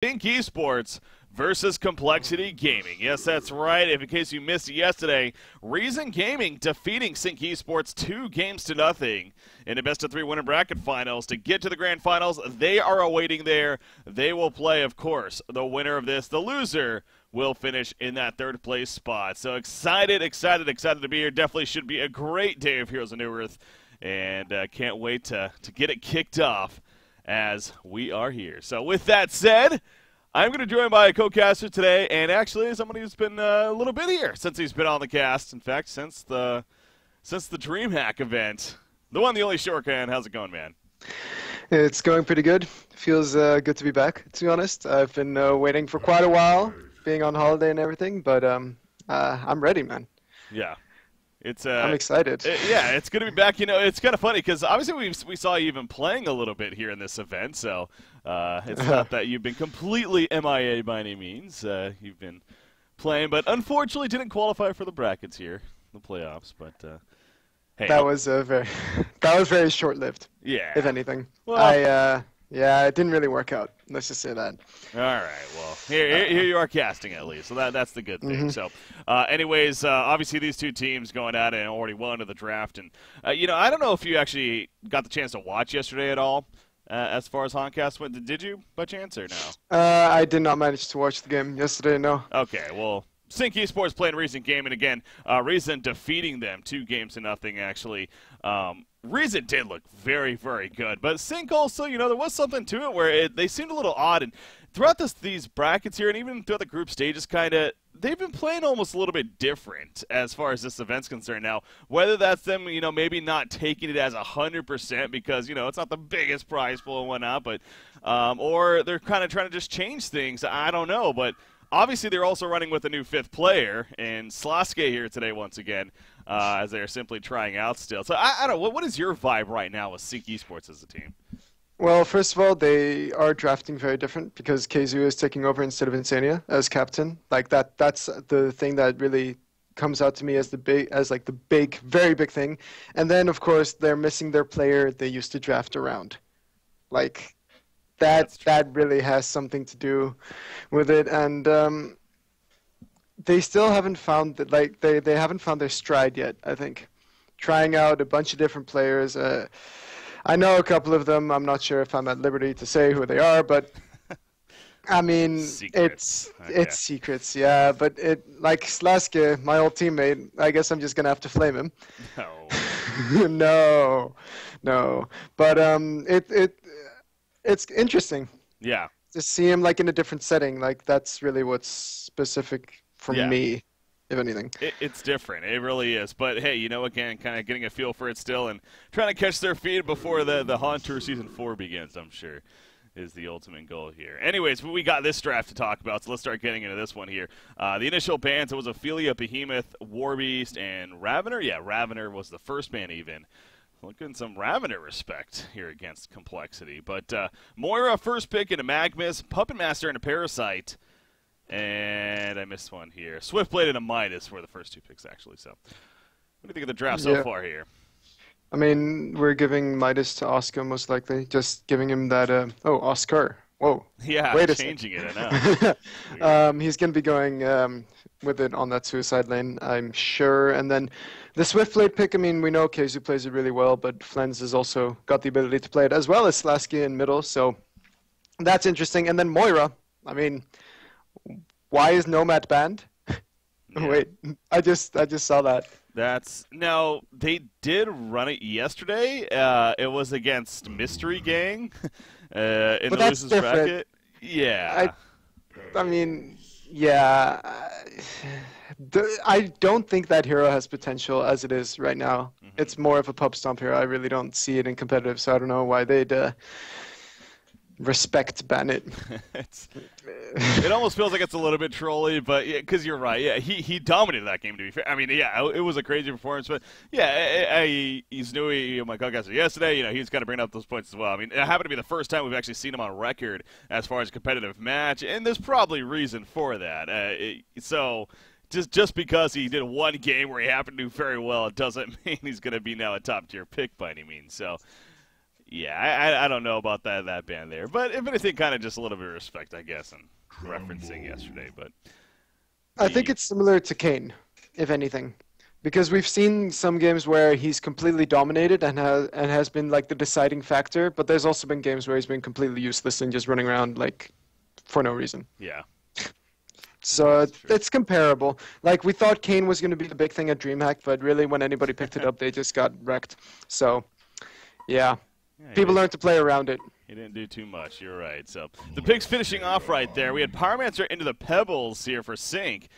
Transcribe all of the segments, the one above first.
Sync Esports versus Complexity Gaming. Yes, that's right. If in case you missed it yesterday, Reason Gaming defeating Sync Esports 2-0 in a best-of-3 winner bracket finals to get to the grand finals. They are awaiting there. They will play, of course, the winner of this. The loser will finish in that third place spot. So excited to be here. Definitely should be a great day of Heroes of New Earth, and can't wait to get it kicked off as we are here. So with that said, I'm going to join by a co-caster today, and actually somebody who's been a little bit here since he's been on the cast. In fact, since the DreamHack event. The one, the only Shortcan. How's it going, man? It's going pretty good. Feels good to be back, to be honest. I've been waiting for quite a while, being on holiday and everything, but I'm ready, man. Yeah. I'm excited. Yeah, it's going to be back. You know, it's kind of funny because obviously we saw you even playing a little bit here in this event, so it's not that you've been completely MIA by any means. You've been playing, but unfortunately didn't qualify for the brackets here, the playoffs. But hey, that was very short-lived. Yeah, if anything. Well, yeah, it didn't really work out. Let's just say that. All right. Well, here you are casting at least, so that's the good thing. Mm-hmm. So, anyways, obviously these two teams going at it and already won to the draft, and you know, I don't know if you actually got the chance to watch yesterday at all, as far as Honcast went. Did you by chance or no? I did not manage to watch the game yesterday. No. Okay. Well, Sync Esports playing Reason Gaming again. Reason defeating them 2-0 actually. Reason did look very, very good, but Sync also, you know, there was something to it where they seemed a little odd, and throughout these brackets here, and even throughout the group stages, they've been playing almost a little bit different as far as this event's concerned. Now, whether that's them, you know, maybe not taking it as 100% because, you know, it's not the biggest prize pool and whatnot, but or they're kind of trying to just change things. I don't know, but obviously they're also running with a new fifth player, and Slaske here today once again, as they're simply trying out still. So I don't know, what is your vibe right now with Sync Esports as a team? Well, first of all, they are drafting very different because Keizu is taking over instead of Insania as captain. Like that's the thing that really comes out to me as the very big thing. And then of course they're missing their player they used to draft around. Like that really has something to do with it, and they still haven't found that, like they haven't found their stride yet, I think. Trying out a bunch of different players. I know a couple of them. I'm not sure if I'm at liberty to say who they are, but I mean, it's secrets, yeah. But like Slaske, my old teammate, I guess I'm just gonna have to flame him. No. no. But it's interesting. Yeah. To see him like in a different setting, like that's really what's specific for me, if anything. It's different. It really is. But hey, you know, again, kind of getting a feel for it still and trying to catch their feet before the Haunt Tour Season 4 begins, I'm sure, is the ultimate goal here. Anyways, we got this draft to talk about, so let's start getting into this one here. The initial bans, it was Ophelia, Behemoth, Warbeast, and Ravener. Yeah, Ravener was the first ban even. Looking some Ravener respect here against Complexity. But Moira, first pick into Magmus, Puppet Master into Parasite, and I missed one here. Swiftblade into Midas were the first two picks, actually. So, what do you think of the draft so far here? I mean, we're giving Midas to Oscar, most likely. Just giving him that, Oscar. Whoa. Yeah, wait changing it, I know. He's going to be going with it on that suicide lane, I'm sure. And then the Swiftblade pick, I mean, we know Keizu plays it really well, but Flens has also got the ability to play it, as well as Slaske in middle, so that's interesting. And then Moira, I mean, why is Nomad banned? Yeah. Wait, I just saw that. No, they did run it yesterday. It was against Mystery Gang in the losers bracket. Yeah. I mean, yeah. I don't think that hero has potential as it is right now. Mm-hmm. It's more of a pub stomp hero. I really don't see it in competitive, so I don't know why they'd respect ban it. It almost feels like it's a little bit trolly, but because you're right. Yeah, he dominated that game, to be fair. I mean, yeah, it was a crazy performance, but yeah, he's new. My co-caster yesterday, you know, he's got to bring up those points as well. I mean, it happened to be the first time we've actually seen him on record as far as a competitive match, and there's probably reason for that. So just because he did one game where he happened to do very well, it doesn't mean he's going to be now a top-tier pick by any means. So, Yeah, I don't know about that ban there, but if anything, kind of just a little bit of respect, I guess, and referencing yesterday. But I think it's similar to Kane, if anything, because we've seen some games where he's completely dominated and has been like the deciding factor, but there's also been games where he's been completely useless and just running around like for no reason. Yeah. So it's comparable. Like we thought Kane was going to be the big thing at DreamHack, but really when anybody picked it up, they just got wrecked. So, yeah, people learn to play around it. He didn't do too much. You're right. So the picks finishing off right there. We had Pyromancer into the Pebbles here for Sync.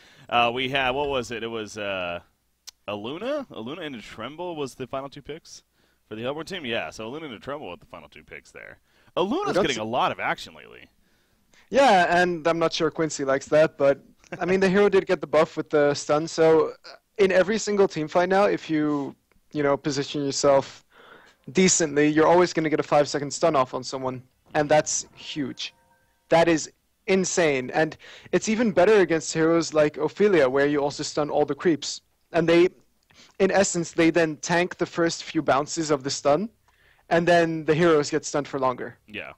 We had, what was it? It was Aluna into Tremble was the final 2 picks for the Hellborn team. Yeah, so Aluna into Tremble with the final 2 picks there. Aluna's getting a lot of action lately. Yeah, and I'm not sure Quincy likes that, but I mean the hero did get the buff with the stun. So in every single team fight now, if you position yourself decently, you're always going to get a 5-second stun off on someone, and that's huge. That is insane, and it's even better against heroes like Ophelia, where you also stun all the creeps, and in essence, they then tank the first few bounces of the stun, and then the heroes get stunned for longer. Yeah.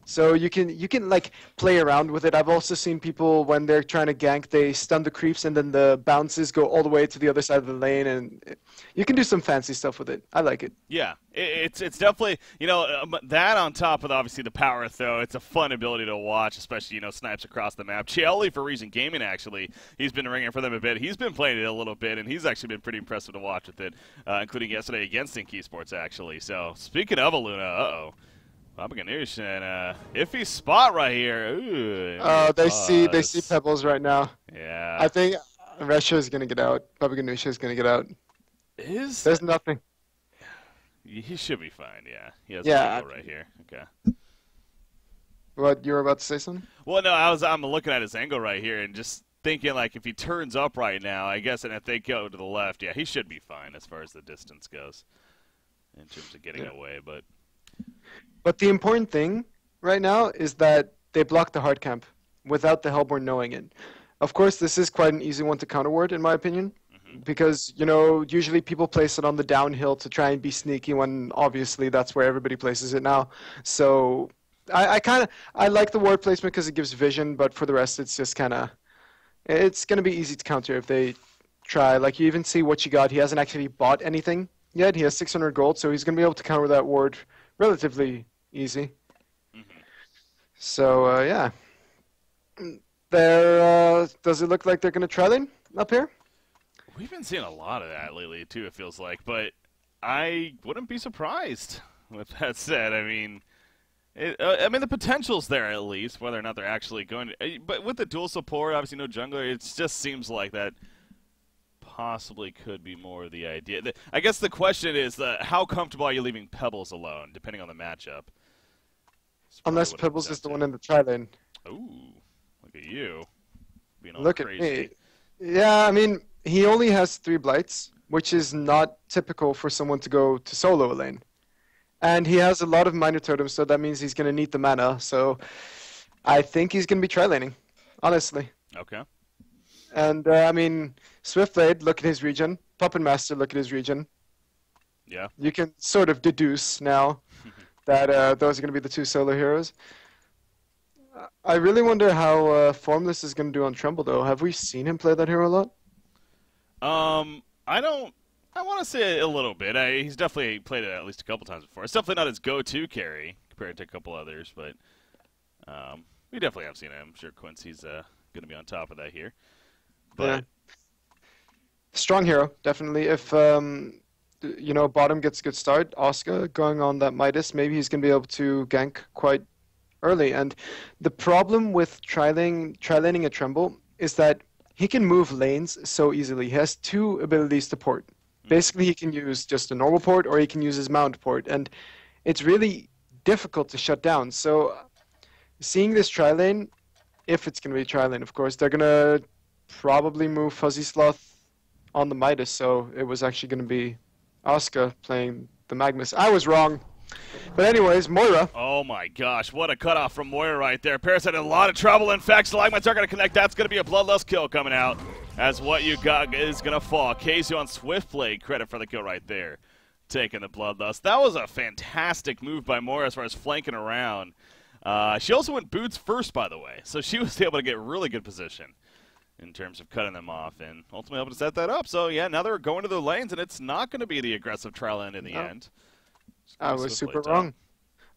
So you can like play around with it. I've also seen people when they're trying to gank, they stun the creeps and then the bounces go all the way to the other side of the lane, and you can do some fancy stuff with it. I like it. Yeah, it's definitely that on top of obviously the power throw. It's a fun ability to watch, especially snipes across the map. coL for Reason Gaming actually, he's been ringing for them a bit. He's been playing it a little bit, and he's actually been pretty impressive to watch with it, including yesterday against Sync Esports actually. So speaking of Aluna, Papa Ganoush and iffy spot right here. Ooh, they see Pebbles right now. Yeah. I think Resha is gonna get out. Papa Ganoush is gonna get out. There's nothing. He should be fine. Yeah. He has a angle right here. Okay. What, you were about to say something? Well, no, I'm looking at his angle right here and just thinking like if he turns up right now, I guess, and if they go to the left, yeah, he should be fine as far as the distance goes in terms of getting away, But the important thing right now is that they block the hard camp without the Hellborn knowing it. Of course, this is quite an easy one to counterward, in my opinion, because, usually people place it on the downhill to try and be sneaky when obviously that's where everybody places it now. So I like the ward placement because it gives vision, but for the rest, it's just it's going to be easy to counter if they try. Like, you even see what you got. He hasn't actually bought anything yet. He has 600 gold, so he's going to be able to counter that ward relatively easy. So, yeah. Does it look like they're going to try lane up here? We've been seeing a lot of that lately, too, it feels like. But I wouldn't be surprised with that said. I mean, the potential's there at least, whether or not they're actually going to. But with the dual support, obviously no jungler, it just seems like that possibly could be more the idea. I guess the question is, how comfortable are you leaving Pebbles alone, depending on the matchup? Unless Pebbles is the one in the tri lane. Ooh, look at you. Being all look crazy. At me. Yeah, I mean, he only has 3 blights, which is not typical for someone to go to solo a lane. And he has a lot of minor totems, so that means he's going to need the mana. So I think he's going to be tri-laning, honestly. Okay. And, Swiftblade, look at his region. Puppet Master, look at his region. Yeah. You can sort of deduce now that those are going to be the 2 solo heroes. I really wonder how Formless is going to do on Tremble, though. Have we seen him play that hero a lot? I want to say a little bit. He's definitely played it at least a couple times before. It's definitely not his go-to carry compared to a couple others, but we definitely have seen him. I'm sure Quincy's going to be on top of that here. But yeah. Strong hero, definitely. If bottom gets a good start, Oscar going on that Midas, maybe he's going to be able to gank quite early. And the problem with tri-laning a Tremble is that he can move lanes so easily. He has 2 abilities to port. Basically, he can use just a normal port or he can use his mount port. And it's really difficult to shut down. So seeing this tri-lane, if it's going to be tri-lane, of course, they're going to probably move Fuzzy Sloth on the Midas. So it was actually going to be Oscar playing the Magnus. I was wrong. But anyways, Moira. Oh my gosh, what a cutoff from Moira right there. Parasite in a lot of trouble. In fact, Stalagmites are going to connect. That's going to be a Bloodlust kill coming out as what you got is going to fall. KZU on Swiftblade, credit for the kill right there. taking the bloodlust. That was a fantastic move by Moira as far as flanking around. She also went boots first, by the way, so she was able to get really good position in terms of cutting them off and ultimately able to set that up. So, yeah, now they're going to their lanes, and it's not going to be the aggressive trial end in the end. I was super wrong.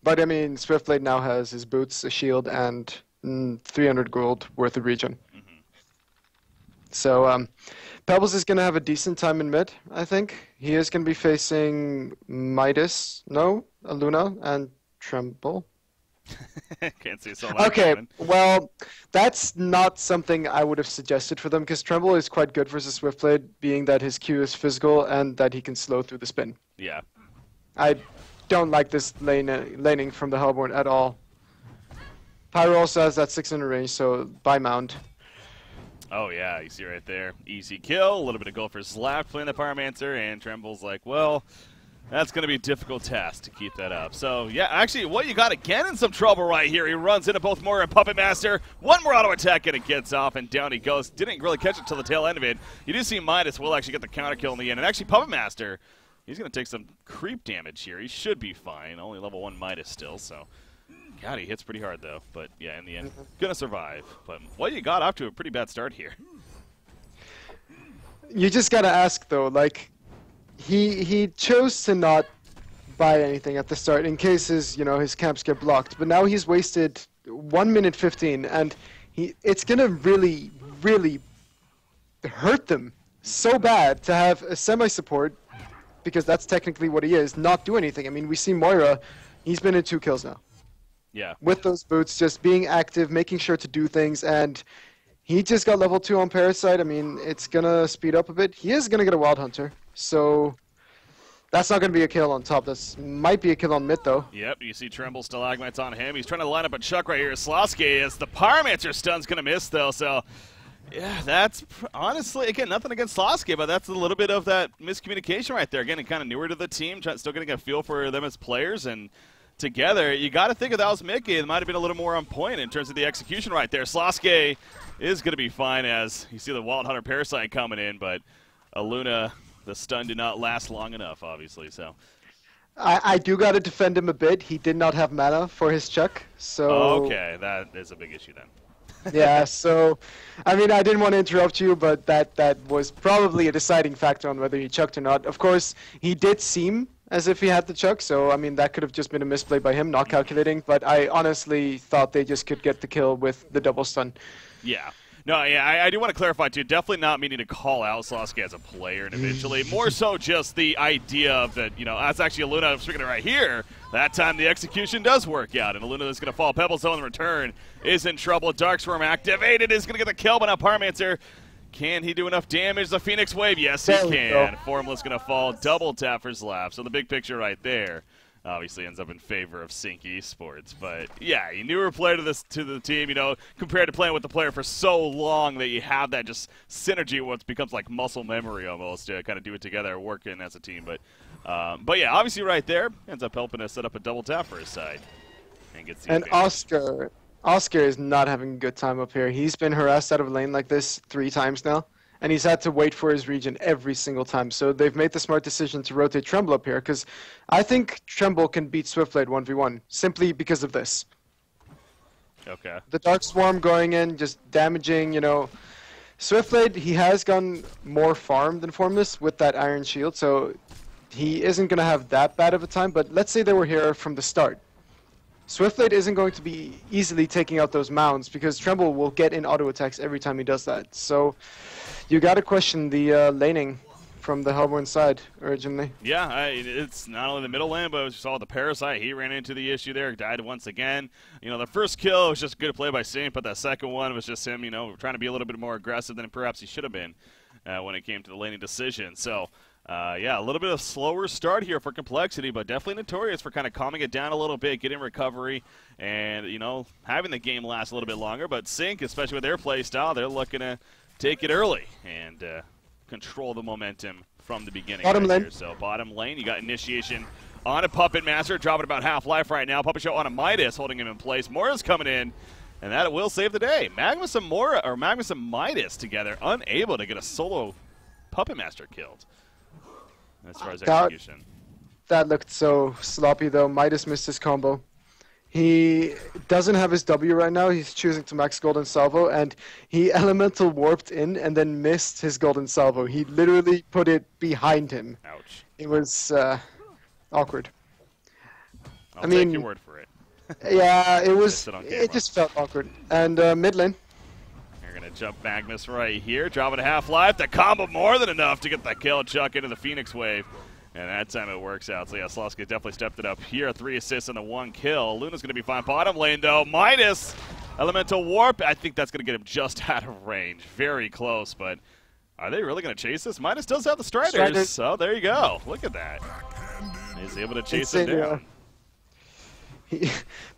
But, I mean, Swiftblade now has his boots, a shield, and 300 gold worth of regen. So, Pebbles is going to have a decent time in mid, I think. He is going to be facing Luna, and Tremble. Can't see so much. Okay, well, that's not something I would have suggested for them, because Tremble is quite good versus Swiftblade, being that his Q is physical and that he can slow through the spin. Yeah. I don't like this laning from the Hellborn at all. Pyro also has that 600 range, so buy Mound. Oh, yeah, you see right there. Easy kill, a little bit of gold for Slap playing the Pyromancer, and Tremble's like, well, that's going to be a difficult task to keep that up. So, yeah, actually, what you got again in some trouble right here. He runs into both Moira and Puppet Master. One more auto attack, and it gets off, and down he goes. Didn't really catch it till the tail end of it. You do see Midas will actually get the counter kill in the end, and actually Puppet Master, he's going to take some creep damage here. He should be fine. Only level 1 Midas still, so... God, he hits pretty hard, though. But, yeah, in the end, going to survive. But what you got off to a pretty bad start here. You just got to ask, though, like, he chose to not buy anything at the start in case his camps get blocked. But now he's wasted 1 minute 15, and it's going to really, really hurt them so bad to have a semi-support, because that's technically what he is, not do anything. I mean, we see Moira, he's been in 2 kills now. Yeah. With those boots, just being active, making sure to do things, and he just got level 2 on Parasite. I mean, it's going to speed up a bit. He is going to get a Wild Hunter, so that's not going to be a kill on top. This might be a kill on mid, though. Yep, you see Tremble Stalagmites on him. He's trying to line up a Chuck right here. Slosky is the Pyromancer stun's going to miss, though, so... Yeah, that's honestly, again, nothing against Slosky, but that's a little bit of that miscommunication right there. Again, kind of newer to the team, still getting a feel for them as players, and... together, you got to think if that was Mickey, it might have been a little more on point in terms of the execution right there. Slosky is going to be fine as you see the Wild Hunter Parasite coming in, but Aluna, the stun did not last long enough, obviously. So I do got to defend him a bit. He did not have mana for his Chuck, so... Okay, that is a big issue then. Yeah, so, I mean, I didn't want to interrupt you, but that was probably a deciding factor on whether he chucked or not. Of course, he did seem as if he had the Chuck, so, I mean, that could have just been a misplay by him, not calculating, but I honestly thought they just could get the kill with the double stun. Yeah. No, yeah, I do want to clarify, too. Definitely not meaning to call out Slosky as a player individually. More so just the idea of that, that's actually Aluna speaking right here. That time the execution does work out, and Aluna is going to fall. Pebbles in return is in trouble. Darkstorm activated, is going to get the kill, but now Pyromancer, can he do enough damage? The Phoenix Wave, yes, he can. Formless going to fall. Double tap for Slap. So the big picture right there obviously ends up in favor of Sync Esports. But, yeah, you newer player to the team, compared to playing with the player for so long that you have that just synergy, what becomes like muscle memory almost to kind of do it together, working as a team. But yeah, obviously right there, ends up helping us set up a double tap for his side. And gets the advantage. Oscar is not having a good time up here. He's been harassed out of lane like this 3 times now, and he's had to wait for his regen every single time. So they've made the smart decision to rotate Tremble up here, because I think Tremble can beat Swiftblade 1v1 simply because of this. Okay. The Dark Swarm going in, just damaging, Swiftblade, he has gone more farm than Formless with that Iron Shield, so he isn't going to have that bad of a time, but let's say they were here from the start. Swiftblade isn't going to be easily taking out those mounds because Tremble will get in auto attacks every time he does that. So you got to question the laning from the Hellborn side originally. Yeah, it's not only the middle lane, but as you saw the Parasite, he ran into the issue there, died once again. The first kill was just good play by Saint, but that second one was just him, trying to be a little bit more aggressive than perhaps he should have been when it came to the laning decision. So yeah, a little bit of slower start here for Complexity, but definitely notorious for kind of calming it down a little bit, getting recovery, and, having the game last a little bit longer. But Sync, especially with their play style, they're looking to take it early and control the momentum from the beginning. Bottom lane. Here. So bottom lane, you got initiation on a Puppet Master, dropping about half life right now. Puppet Show on a Midas, holding him in place. Moira's coming in, and that will save the day. Magnus and Midas together, unable to get a solo Puppet Master killed. As far as execution. that looked so sloppy though. Midas missed his combo. He doesn't have his W right now. He's choosing to max golden salvo, and he elemental warped in and then missed his golden salvo. He literally put it behind him. Ouch. It was awkward. I'll take your word for it. Yeah, it was. It just felt awkward. And mid lane. You're going to jump Magnus right here, dropping a half-life. The combo more than enough to get that kill, chuck into the Phoenix Wave. And that time it works out. So yeah, Slosky definitely stepped it up here. 3 assists and the 1 kill. Luna's going to be fine. Bottom lane, though. Midas, Elemental Warp. I think that's going to get him just out of range. Very close, but are they really going to chase this? Midas does have the Striders. So there you go. Look at that. He's able to chase him down.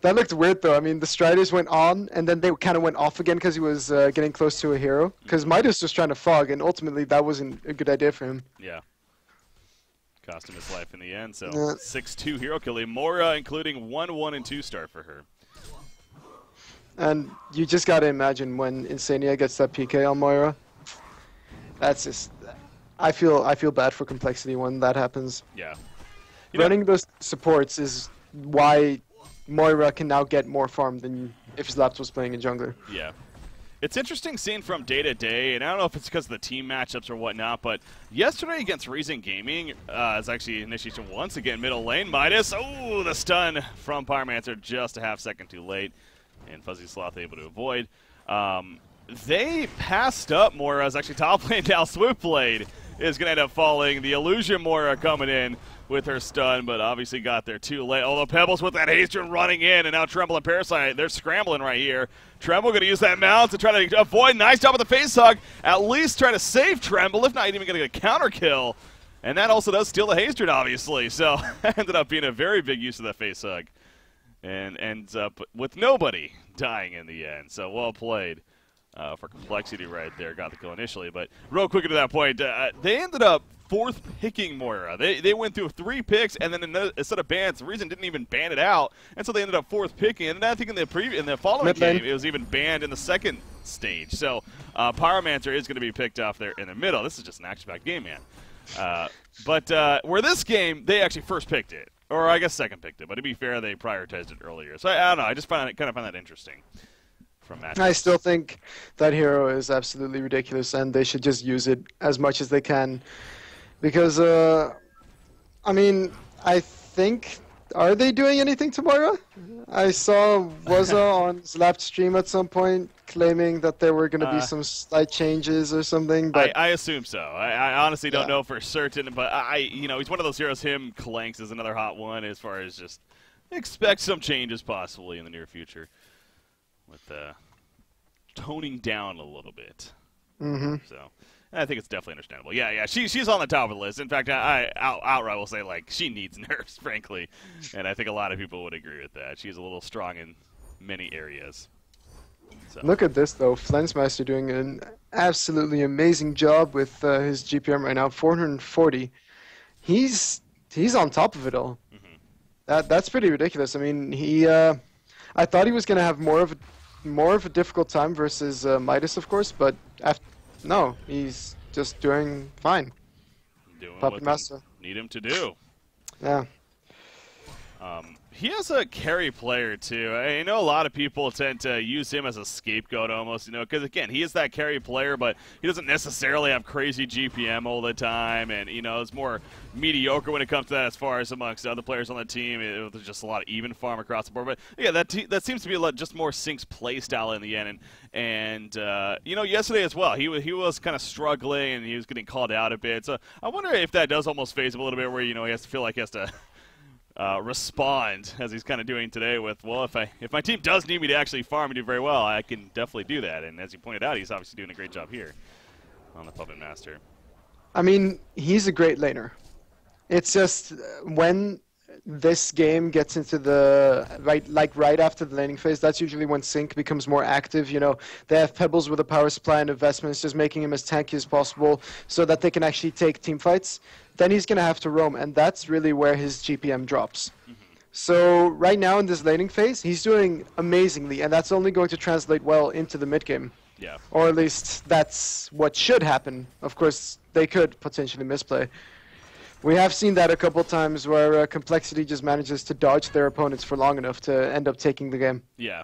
That looked weird, though. I mean, the Striders went on, and then they kind of went off again because he was getting close to a hero. Because Midas was trying to fog, and ultimately that wasn't a good idea for him. Yeah. Cost him his life in the end, so 6-2 hero kill. Mora, including 1-1 and 2 star for her. And you just got to imagine when Insania gets that PK on Moira. That's just... I feel bad for Complexity when that happens. Yeah. Running those supports is why Moira can now get more farm than if Zlapt was playing in jungler. Yeah. It's interesting seeing from day to day, and I don't know if it's because of the team matchups or whatnot, but yesterday against Reason Gaming, it's actually initiation once again, middle lane, Midas. Oh, the stun from Pyromancer just a half second too late, and Fuzzy Sloth able to avoid. They passed up Moira's actually top lane now. Swiftblade is going to end up falling. The Illusion Moira coming in with her stun, but obviously got there too late. Although Pebbles with that haste running in, and now Tremble and Parasite, they're scrambling right here. Tremble going to use that mount to try to avoid. Nice job with the face hug. At least try to save Tremble, if not even going to get a counter kill. And that also does steal the haste obviously. So ended up being a very big use of that face hug. And ends up with nobody dying in the end. So well played for Complexity right there. Got the kill initially. But real quick to that point, they ended up fourth picking Moira. They went through 3 picks, and then instead of bans, the Reason didn't even ban it out, and so they ended up fourth picking. And I think in the following game, it was even banned in the second stage. So Pyromancer is going to be picked off there in the middle. This is just an action-packed game, man. But where this game, they actually first picked it, or I guess second picked it. But to be fair, they prioritized it earlier. So I don't know. I just kind of find that interesting. I still think that hero is absolutely ridiculous, and they should just use it as much as they can. Because, I mean, I think... Are they doing anything tomorrow? I saw Waza on Zlapt stream at some point claiming that there were going to be some slight changes or something. But I assume so. I honestly don't know for certain, but he's one of those heroes. Him, Clanks is another hot one as far as just expect some changes possibly in the near future with toning down a little bit. So. I think it's definitely understandable. Yeah, she's on the top of the list. In fact, I outright will say, like, she needs nerfs, frankly. And I think a lot of people would agree with that. She's a little strong in many areas. So. Look at this, though. Flensmeister doing an absolutely amazing job with his GPM right now, 440. He's on top of it all. That's pretty ridiculous. I mean, I thought he was going to have more of a difficult time versus Midas, of course, but no, he's just doing fine. Doing what need him to do. Yeah. He has a carry player, too. I know a lot of people tend to use him as a scapegoat almost, because, again, he is that carry player, but he doesn't necessarily have crazy GPM all the time, and, it's more mediocre when it comes to that as far as amongst other players on the team. There's just a lot of even farm across the board. But, yeah, that seems to be a lot just more Sync's play style in the end. And yesterday as well, he was kind of struggling, and he was getting called out a bit. So I wonder if that does almost phase him a little bit where, he has to feel like he has to respond as he's kind of doing today with, well, if my team does need me to actually farm and do very well, I can definitely do that. And as you pointed out, he's obviously doing a great job here on the Puppet Master. I mean, he's a great laner. It's just when this game gets into the right after the laning phase, that's usually when Sync becomes more active. They have Pebbles with a power supply and investments, just making him as tanky as possible so that they can actually take team fights. Then he's going to have to roam, and that's really where his GPM drops. So right now in this laning phase, he's doing amazingly, and that's only going to translate well into the mid game. Yeah. Or at least that's what should happen. Of course, they could potentially misplay. We have seen that a couple times where Complexity just manages to dodge their opponents for long enough to end up taking the game. Yeah.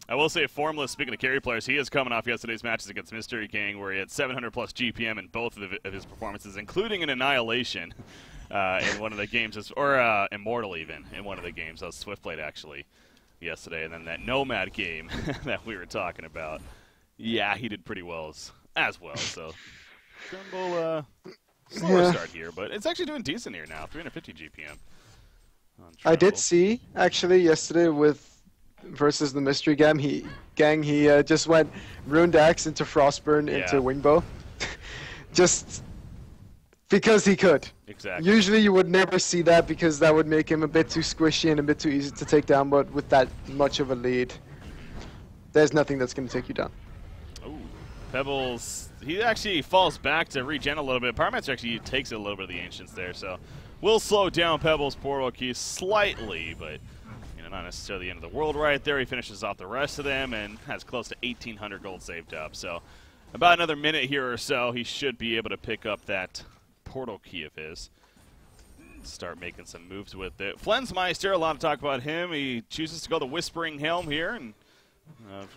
I will say, Formless, speaking of carry players, he is coming off yesterday's matches against Mystery King, where he had 700-plus GPM in both of his performances, including an Annihilation in one of the games, or Immortal even, in one of the games. That was Swiftblade, actually, yesterday. And then that Nomad game that we were talking about. Yeah, he did pretty well as well. So, Trimble, slower start here, but it's actually doing decent here now, 350 GPM. I did see, actually, yesterday versus the Mystery Gang, he just went Ruined Axe into Frostburn into Wingbow. Just because he could. Exactly. Usually you would never see that because that would make him a bit too squishy and a bit too easy to take down, but with that much of a lead, there's nothing that's going to take you down. Ooh, Pebbles, he actually falls back to regen a little bit. Pyromancer actually takes a little bit of the Ancients there, so will slow down Pebbles' portal key slightly, but not necessarily the end of the world right there. He finishes off the rest of them and has close to 1,800 gold saved up. So about another minute here or so, he should be able to pick up that portal key of his. Start making some moves with it. Flensmeister, a lot to talk about him. He chooses to go the Whispering Helm here, and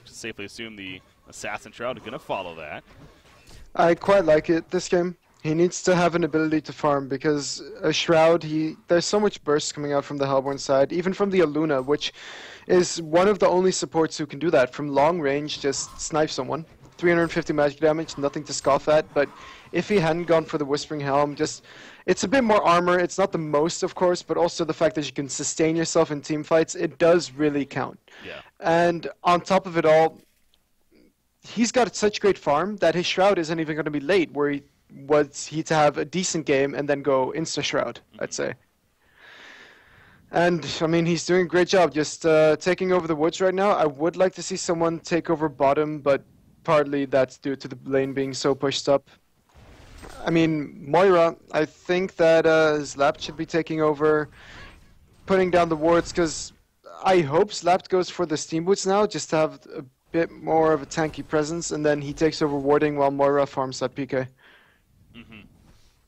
safely assume the Assassin Shroud is going to follow that. I quite like it this game. He needs to have an ability to farm because a Shroud, there's so much burst coming out from the Hellborn side, even from the Aluna, which is one of the only supports who can do that. From long range, just snipe someone. 350 magic damage, nothing to scoff at, but if he hadn't gone for the Whispering Helm, it's a bit more armor. It's not the most, of course, but also the fact that you can sustain yourself in team fights, it does really count. Yeah. And on top of it all, he's got such great farm that his Shroud isn't even going to be late, where he to have a decent game and then go insta-Shroud, I'd say. And, I mean, he's doing a great job just taking over the woods right now. I would like to see someone take over bottom, but partly that's due to the lane being so pushed up. I mean, Moira, I think that Slapped should be taking over, putting down the wards, because I hope Slapped goes for the Steam Boots now, just to have a bit more of a tanky presence, and then he takes over warding while Moira farms that PK.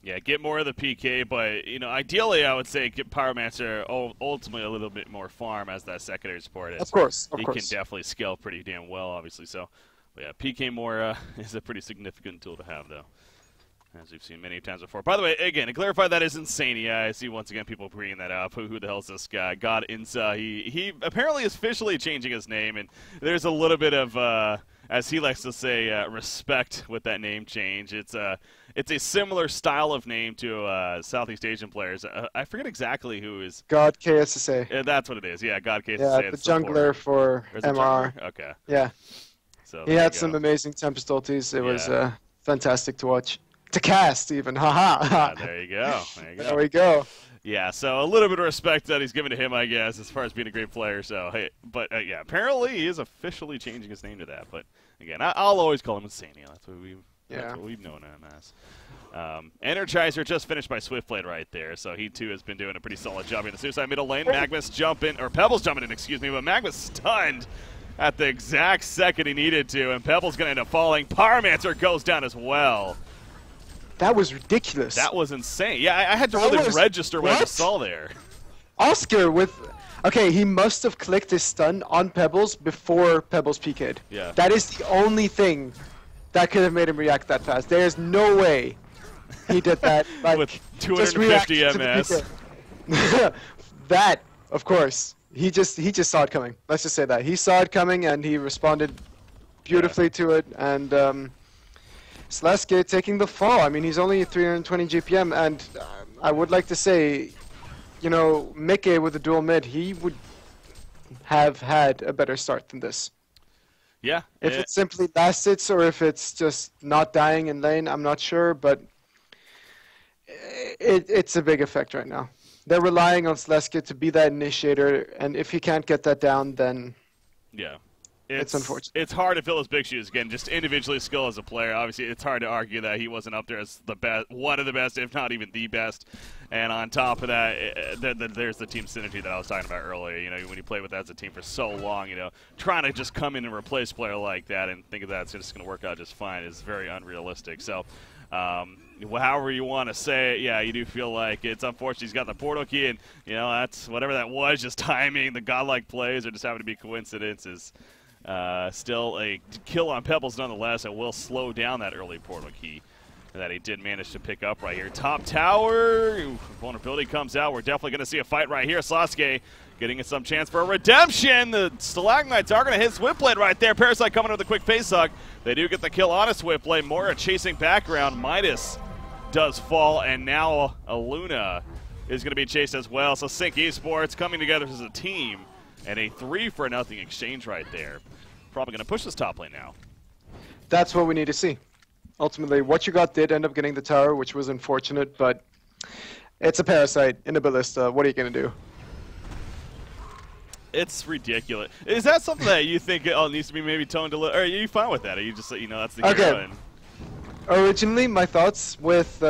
Yeah, get more of the PK, but ideally I would say get Pyromancer ultimately a little bit more farm as that secondary support is. Of course. He can definitely scale pretty damn well, obviously. So, but yeah, PK more is a pretty significant tool to have, though, as we've seen many times before. By the way, again, to clarify, that is Insania. I see once again people bringing that up. Who the hell is this guy? God Insa. He apparently is officially changing his name, and there's a little bit of as he likes to say, respect with that name change. It's a similar style of name to Southeast Asian players. I forget exactly who is. God KSSA. That's what it is. Yeah, God KSSA. Yeah, the jungler for MR. Okay. Yeah. So he had some amazing Tempest ultis. It was fantastic to watch. To cast, even. Haha. There you go. There we go. Yeah, so a little bit of respect that he's given to him, I guess, as far as being a great player. So, hey, but yeah, apparently he is officially changing his name to that. But again, I'll always call him Insania. That's what we've known him as. Energizer just finished by Swiftblade right there, so he too has been doing a pretty solid job in the suicide middle lane. Magmus Pebbles jumping in, excuse me, but Magmus stunned at the exact second he needed to, and Pebbles going to end up falling. Pyromancer goes down as well. That was ridiculous. That was insane. Yeah, I had to really register what I just saw there. Oscar with... Okay, he must have clicked his stun on Pebbles before Pebbles PK'd. Yeah. That is the only thing that could have made him react that fast. There's no way he did that. Like, with 250 MS. That, of course. He just saw it coming. Let's just say that. He saw it coming and he responded beautifully to it. And... Slaske taking the fall. I mean, he's only 320 GPM, and I would like to say, Mikke with the dual mid, he would have had a better start than this. Yeah. If it's simply last hits or if it's just not dying in lane, I'm not sure, but it's a big effect right now. They're relying on Slaske to be that initiator, and if he can't get that down, then... Yeah. It's unfortunate. It's hard to fill his big shoes. Again, just individually skill as a player. Obviously, it's hard to argue that he wasn't up there as the best, one of the best, if not even the best. And on top of that, there's the team synergy that I was talking about earlier. When you play with that as a team for so long, trying to just come in and replace a player like that and think of that's just going to work out just fine is very unrealistic. So, However you want to say it, yeah, you do feel like it's unfortunate he's got the portal key, and that's whatever that was, just timing, the godlike plays, or just having to be coincidences. Still a kill on Pebbles nonetheless, and will slow down that early portal key that he did manage to pick up right here. Top tower, vulnerability comes out. We're definitely going to see a fight right here. Sasuke getting some chance for a redemption. The Stalagmites are going to hit Swiftblade right there. Parasite coming with a quick face hug. They do get the kill on a Swiftblade. Mora chasing background. Midas does fall, and now Aluna is going to be chased as well. So Sync Esports coming together as a team, and a 3-for-0 exchange right there. Probably going to push this top lane now. That's what we need to see. Ultimately, what you got did end up getting the tower, which was unfortunate, but it's a Parasite in a Ballista. What are you going to do? It's ridiculous. Is that something that you think needs to be maybe toned a little? Or are you fine with that? Are you just that's the hero? Okay. Originally, my thoughts with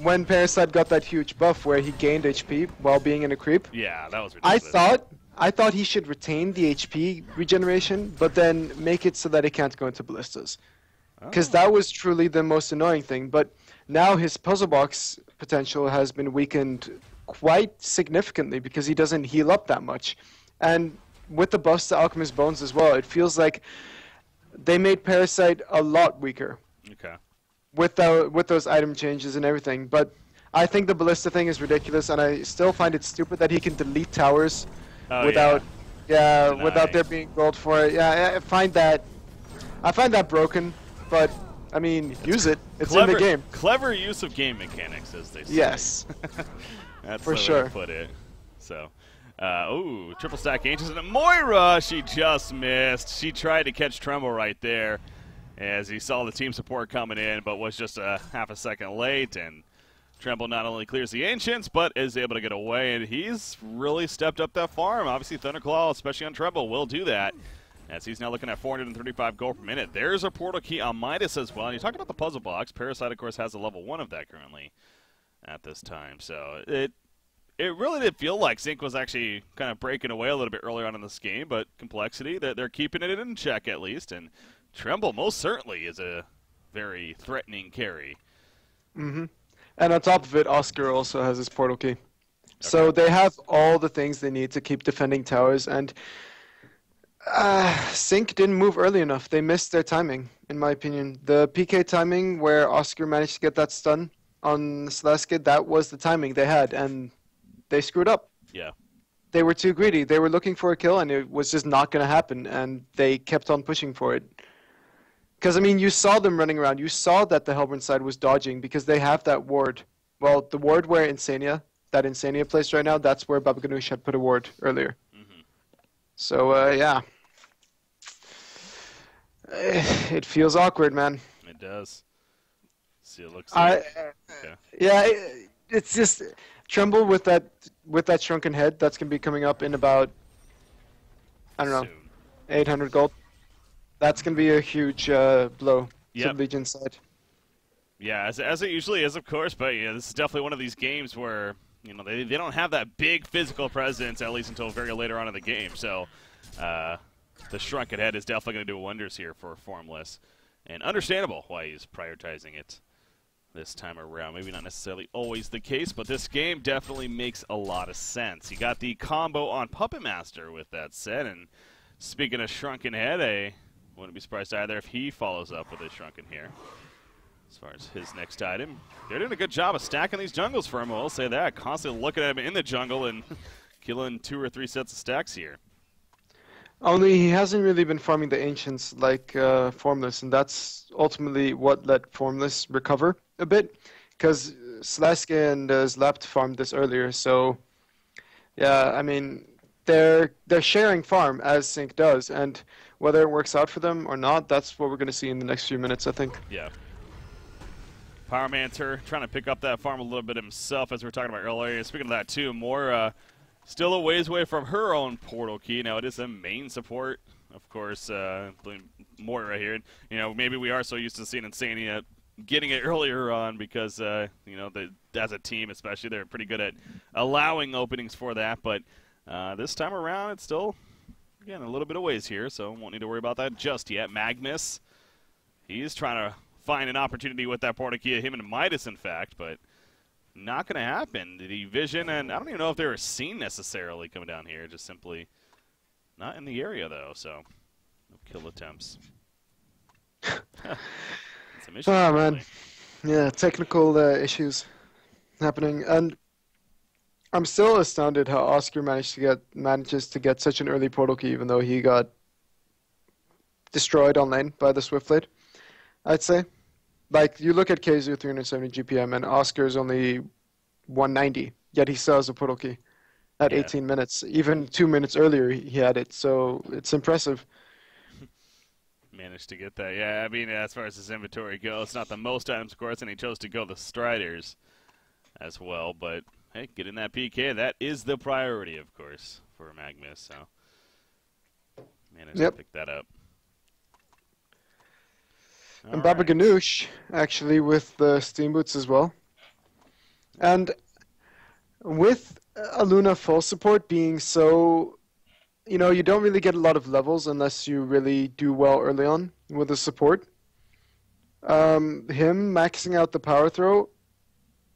when Parasite got that huge buff where he gained HP while being in a creep. Yeah, that was ridiculous. I thought he should retain the HP regeneration, but then make it so that he can't go into ballistas. Because that was truly the most annoying thing. But now his puzzle box potential has been weakened quite significantly because he doesn't heal up that much. And with the buffs to Alchemist Bones as well, it feels like they made Parasite a lot weaker. Okay. With those item changes and everything. But I think the ballista thing is ridiculous, and I still find it stupid that he can delete towers without there being gold for it. Yeah, I find that broken. But I mean, use it. It's in the game. Clever use of game mechanics, as they say. Yes. That's for the sure. way to put it. So, triple stack Ancients, and Moira, she just missed. She tried to catch Tremble right there as he saw the team support coming in, but was just a half a second late, and Tremble not only clears the Ancients, but is able to get away, and he's really stepped up that farm. Obviously, Thunderclaw, especially on Tremble, will do that, as he's now looking at 435 gold per minute. There's a portal key on Midas as well, and you talk about the puzzle box. Parasite, of course, has a level 1 of that currently at this time, so it really did feel like Zinc was actually kind of breaking away a little bit earlier on in this game, but Complexity, they're keeping it in check at least, and Tremble most certainly is a very threatening carry. Mm-hmm. And on top of it, Oscar also has his portal key. Okay. So they have all the things they need to keep defending towers, and Sync didn't move early enough. They missed their timing, in my opinion. The PK timing where Oscar managed to get that stun on Slaskid, that was the timing they had, and they screwed up. Yeah. They were too greedy. They were looking for a kill, and it was just not going to happen, and they kept on pushing for it. Because, I mean, you saw them running around. You saw that the Hellborn side was dodging because they have that ward. Well, the ward where Insania placed right now, that's where Baba Ganoush had put a ward earlier. Mm-hmm. So, yeah. It feels awkward, man. It does. See, it looks like... okay. Yeah, it's just... Tremble with that shrunken head, that's going to be coming up in about, I don't know, 800 gold. That's going to be a huge blow to the Legion side. Yeah, as it usually is, of course, but this is definitely one of these games where they don't have that big physical presence, at least until very later on in the game. So the shrunken head is definitely going to do wonders here for Formless, and understandable why he's prioritizing it this time around. Maybe not necessarily always the case, but this game definitely makes a lot of sense. You got the combo on Puppet Master with that said, and speaking of Shrunken Head, I wouldn't be surprised either if he follows up with a Shrunken here. As far as his next item, they're doing a good job of stacking these jungles for him, I'll say that. Constantly looking at him in the jungle and killing 2 or 3 sets of stacks here. Only he hasn't really been farming the Ancients like Formless, and that's ultimately what let Formless recover a bit, because Slaske and Zlapt farmed this earlier, so yeah, I mean, they're sharing farm as Sync does, and whether it works out for them or not, that's what we're going to see in the next few minutes, I think. Yeah. Pyromancer trying to pick up that farm a little bit himself, as we were talking about earlier. Speaking of that too, more still a ways away from her own portal key. Now it is a main support, of course, Moira here. And, maybe we are so used to seeing Insania getting it earlier on because, as a team especially, they're pretty good at allowing openings for that. But this time around, it's still, again, a little bit of ways here, so won't need to worry about that just yet. Magnus, he's trying to find an opportunity with that portal key, him and Midas, in fact, but not going to happen. The vision, and I don't even know if they were seen necessarily coming down here, just simply not in the area, though, so no kill attempts. Some issues, Oh, really. man. Yeah, technical issues happening. And I'm still astounded how Oscar manages to get such an early portal key, even though he got destroyed on lane by the Swiftblade, I'd say. Like, you look at KZoo 370 GPM, and Oscar's only 190, yet he still has a portal key at 18 minutes. Even 2 minutes earlier, he had it, so it's impressive. Managed to get that. Yeah, I mean, as far as his inventory goes, not the most items, of course, and he chose to go the Striders as well. But, hey, getting that PK, that is the priority, of course, for Magnus. So, managed to pick that up. And Baba Ganoush, actually, with the Steam Boots as well. And with Aluna full support being so... You know, you don't really get a lot of levels unless you really do well early on with the support. Him maxing out the power throw,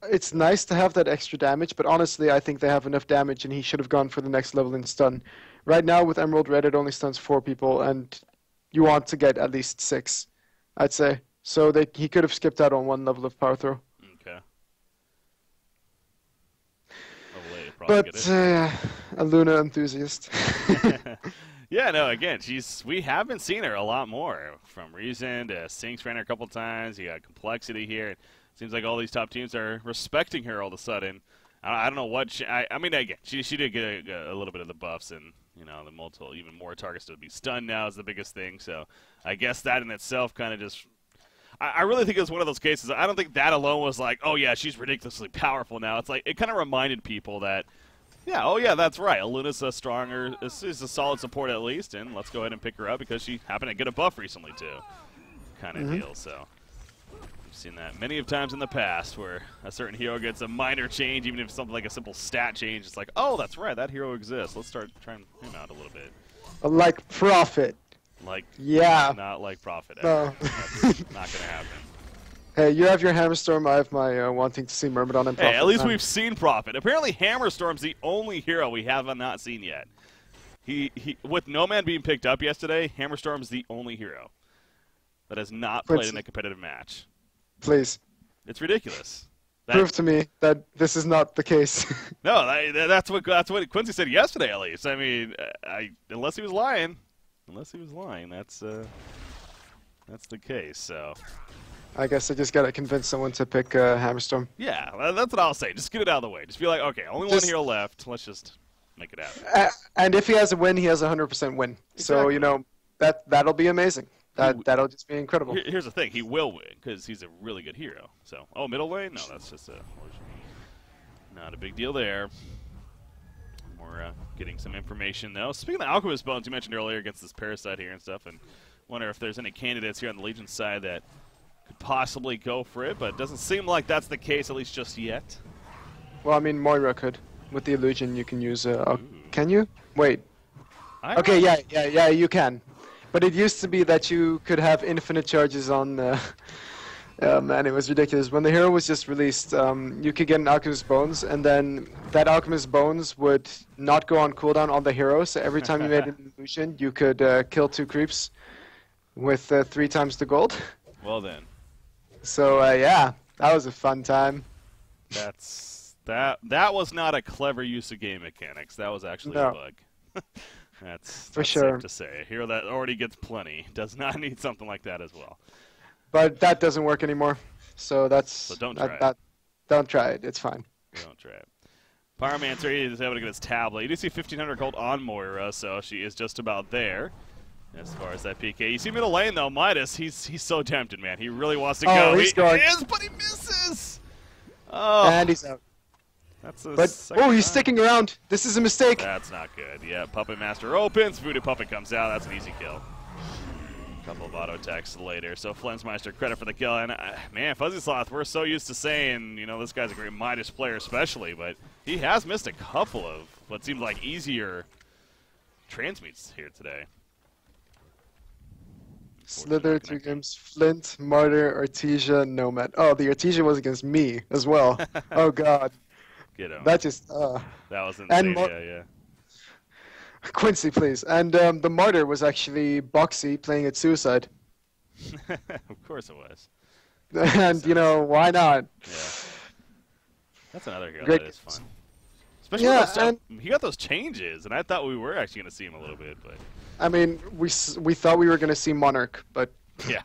it's nice to have that extra damage, but honestly, I think they have enough damage and he should have gone for the next level in stun. Right now, with Emerald Red, it only stuns 4 people, and you want to get at least 6, I'd say. So he could have skipped out on 1 level of power throw. Okay. But a Luna enthusiast. Yeah, no, again, we have been seeing her a lot more. From Reason to Sinks ran her a couple times. You got Complexity here. It seems like all these top teams are respecting her all of a sudden. I don't know what I mean, again, she did get a little bit of the buffs, and, you know, the multiple, even more targets to be stunned now is the biggest thing. So I guess that in itself kind of just... I really think it's one of those cases. I don't think that alone was like, oh, yeah, she's ridiculously powerful now. It's like, it kind of reminded people that, yeah, oh, yeah, that's right. Aluna's a stronger, is a solid support at least, and let's go ahead and pick her up because she happened to get a buff recently, too, kind of deal. So we've seen that many of times in the past where a certain hero gets a minor change, even if it's something like a simple stat change. It's like, oh, that's right, that hero exists. Let's start trying him out a little bit. Like Prophet. Like, yeah, not like Prophet. No. That's not going to happen. Hey, you have your Hammerstorm, I have my wanting to see Myrmidon and Prophet. Hey, at least we've seen Prophet. Apparently Hammerstorm's the only hero we have not seen yet. He with No Man being picked up yesterday, Hammerstorm's the only hero that has not played in a competitive match. Please. It's ridiculous. Prove to me that this is not the case. No, that's what Quincy said yesterday, at least. I mean, unless he was lying. Unless he was lying, that's the case. So, I guess I just gotta convince someone to pick Hammerstorm. Yeah, that's what I'll say. Just get it out of the way. Just be like, okay, only one hero left. Let's just make it happen. And if he has a win, he has a 100% win. Exactly. So you know that'll be amazing. That'll just be incredible. Here's the thing: he will win because he's a really good hero. So, oh, middle lane? No, that's just not a big deal there. We're getting some information, though. Speaking of the Alchemist Bones, you mentioned earlier against this Parasite here and stuff, and wonder if there's any candidates here on the Legion side that could possibly go for it, but it doesn't seem like that's the case, at least just yet. Well, I mean, Moira could. With the Illusion, you can use... can you? Wait. Okay, yeah, you can. But it used to be that you could have infinite charges on... man, it was ridiculous. When the hero was just released, you could get an Alchemist Bones, and then that Alchemist Bones would not go on cooldown on the hero, so every time you made an illusion, you could kill 2 creeps with 3 times the gold. Well then. So, yeah, that was a fun time. That was not a clever use of game mechanics. That was actually a bug. That's for sure. Safe to say. A hero that already gets plenty does not need something like that as well. But that doesn't work anymore, so that's... So don't try it. Don't try it. It's fine. Don't try it. Pyromancer is able to get his tablet. You do see 1,500 gold on Moira, so she is just about there as far as that PK. You see middle lane, though, Midas, he's so tempted, man. He really wants to go. He's going. He is, but he misses! Oh. And he's out. That's he's sticking around. This is a mistake. That's not good. Yeah, Puppet Master opens. Voodoo Puppet comes out. That's an easy kill. Couple of auto attacks later, so Flensmeister credit for the kill. And man, Fuzzy Sloth, we're so used to saying, you know, this guy's a great Midas player, especially, but he has missed a couple of what seemed like easier transmutes here today. Slither, 2 games. Flint, Martyr, Artesia, Nomad. Oh, the Artesia was against me as well. Oh, God. Get him. That just, That was and insane, yeah. Quincy, please. And the Martyr was actually Boxy playing at Suicide. Of course it was. And, you know, why not? Yeah. That's another hero Great. that is fun. Especially with he got those changes, and I thought we were actually going to see him a little bit, but... I mean, we thought we were going to see Monarch, but... Yeah.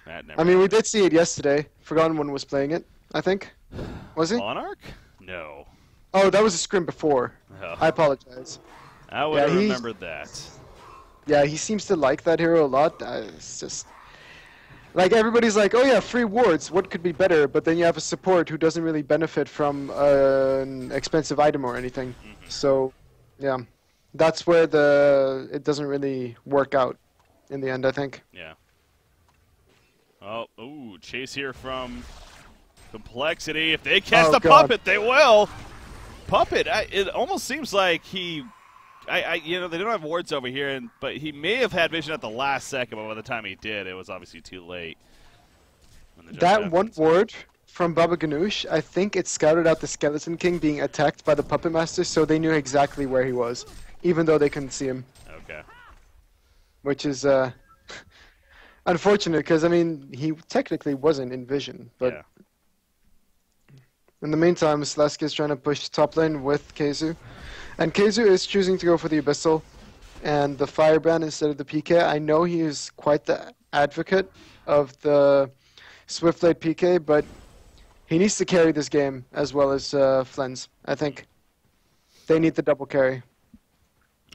That never I mean, we happened. did see it yesterday. Forgotten One was playing it, I think. Was he? Monarch? No. Oh, that was a scrim before. Oh. I apologize. I would have remembered that. Yeah, he seems to like that hero a lot. It's just... Like, everybody's like, oh yeah, free wards, what could be better? But then you have a support who doesn't really benefit from an expensive item or anything. So, yeah. That's where it doesn't really work out in the end, I think. Yeah. Oh, ooh, chase here from Complexity. If they catch the God. Puppet, they will. Puppet, it almost seems like he... you know, they don't have wards over here, but he may have had vision at the last second, but by the time he did, it was obviously too late. That one ward from Baba Ganoush, I think it scouted out the Skeleton King being attacked by the Puppet Master, so they knew exactly where he was, even though they couldn't see him. Okay. Which is unfortunate, because, I mean, he technically wasn't in vision, but... Yeah. In the meantime, Slask is trying to push top lane with Keizu. And Keizu is choosing to go for the Abyssal and the Firebrand instead of the PK. I know he is quite the advocate of the Swiftblade PK, but he needs to carry this game as well as Flens, I think. They need the double carry.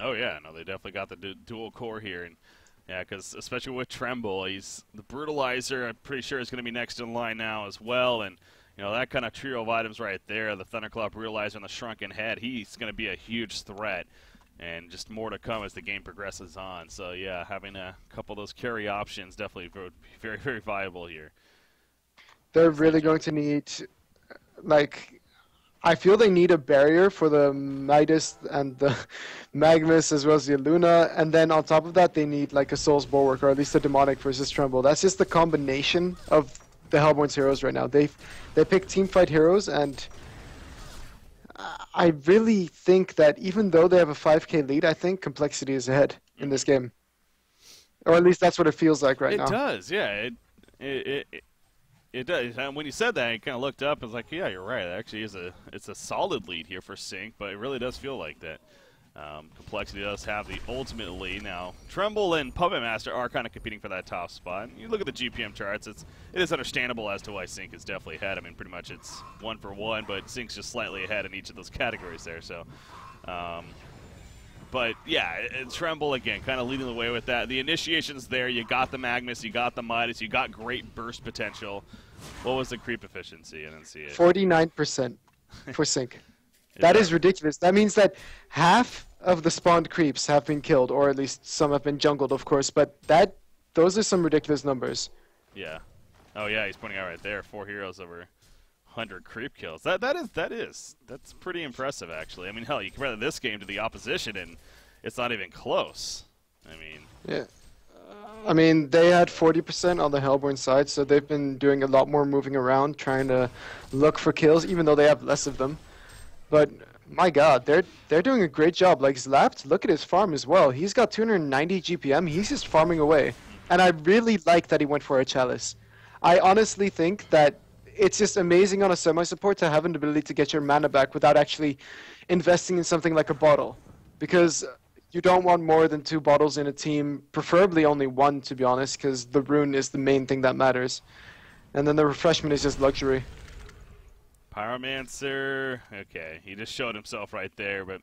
Oh, yeah. No, they definitely got the dual core here. And yeah, because especially with Tremble, he's the Brutalizer, I'm pretty sure, is going to be next in line now as well. And you know, that kind of trio of items right there, the Thunderclaw, Brutalizer, and the Shrunken Head, he's going to be a huge threat. And just more to come as the game progresses on. So, yeah, having a couple of those carry options definitely would be very, very viable here. They're really going to need, like, I feel they need a barrier for the Midas and the Magnus as well as the Luna. And then on top of that, they need, like, a Soul's Bulwark, or at least a Demonic versus Tremble. That's just the combination of the Hellborn's heroes right now. They pick teamfight heroes, and I really think that even though they have a 5k lead, I think Complexity is ahead in this game. Or at least that's what it feels like right now. It does, yeah. It does. And when you said that, I kind of looked up and was like, yeah, you're right. It actually is it's a solid lead here for Sync, but it really does feel like that. Complexity does have the ultimate lead. Now, Tremble and Puppet Master are kind of competing for that top spot. You look at the GPM charts, it is understandable as to why Sync is definitely ahead. I mean, pretty much it's 1 for 1, but Sync's just slightly ahead in each of those categories there. So, but yeah, Tremble again, kind of leading the way with that. The initiation's there. You got the Magnus, you got the Midas, you got great burst potential. What was the creep efficiency? I didn't see it. 49% for Sync. That is ridiculous. That means that half of the spawned creeps have been killed, or at least some have been jungled, of course. But those are some ridiculous numbers. Yeah. Oh yeah, he's pointing out right there. 4 heroes over 100 creep kills. That's pretty impressive, actually. I mean, hell, you compare this game to the opposition, and it's not even close. I mean. Yeah. I mean, they had 40% on the Hellborn side, so they've been doing a lot more moving around, trying to look for kills, even though they have less of them. But my God, they're doing a great job. Like Zlapt, look at his farm as well. He's got 290 GPM. He's just farming away, and I really like that he went for a Chalice. I honestly think that it's just amazing on a semi-support to have an ability to get your mana back without actually investing in something like a bottle, because you don't want more than 2 bottles in a team, preferably only 1, to be honest, because the rune is the main thing that matters, and then the refreshment is just luxury. Pyromancer, okay, he just showed himself right there, but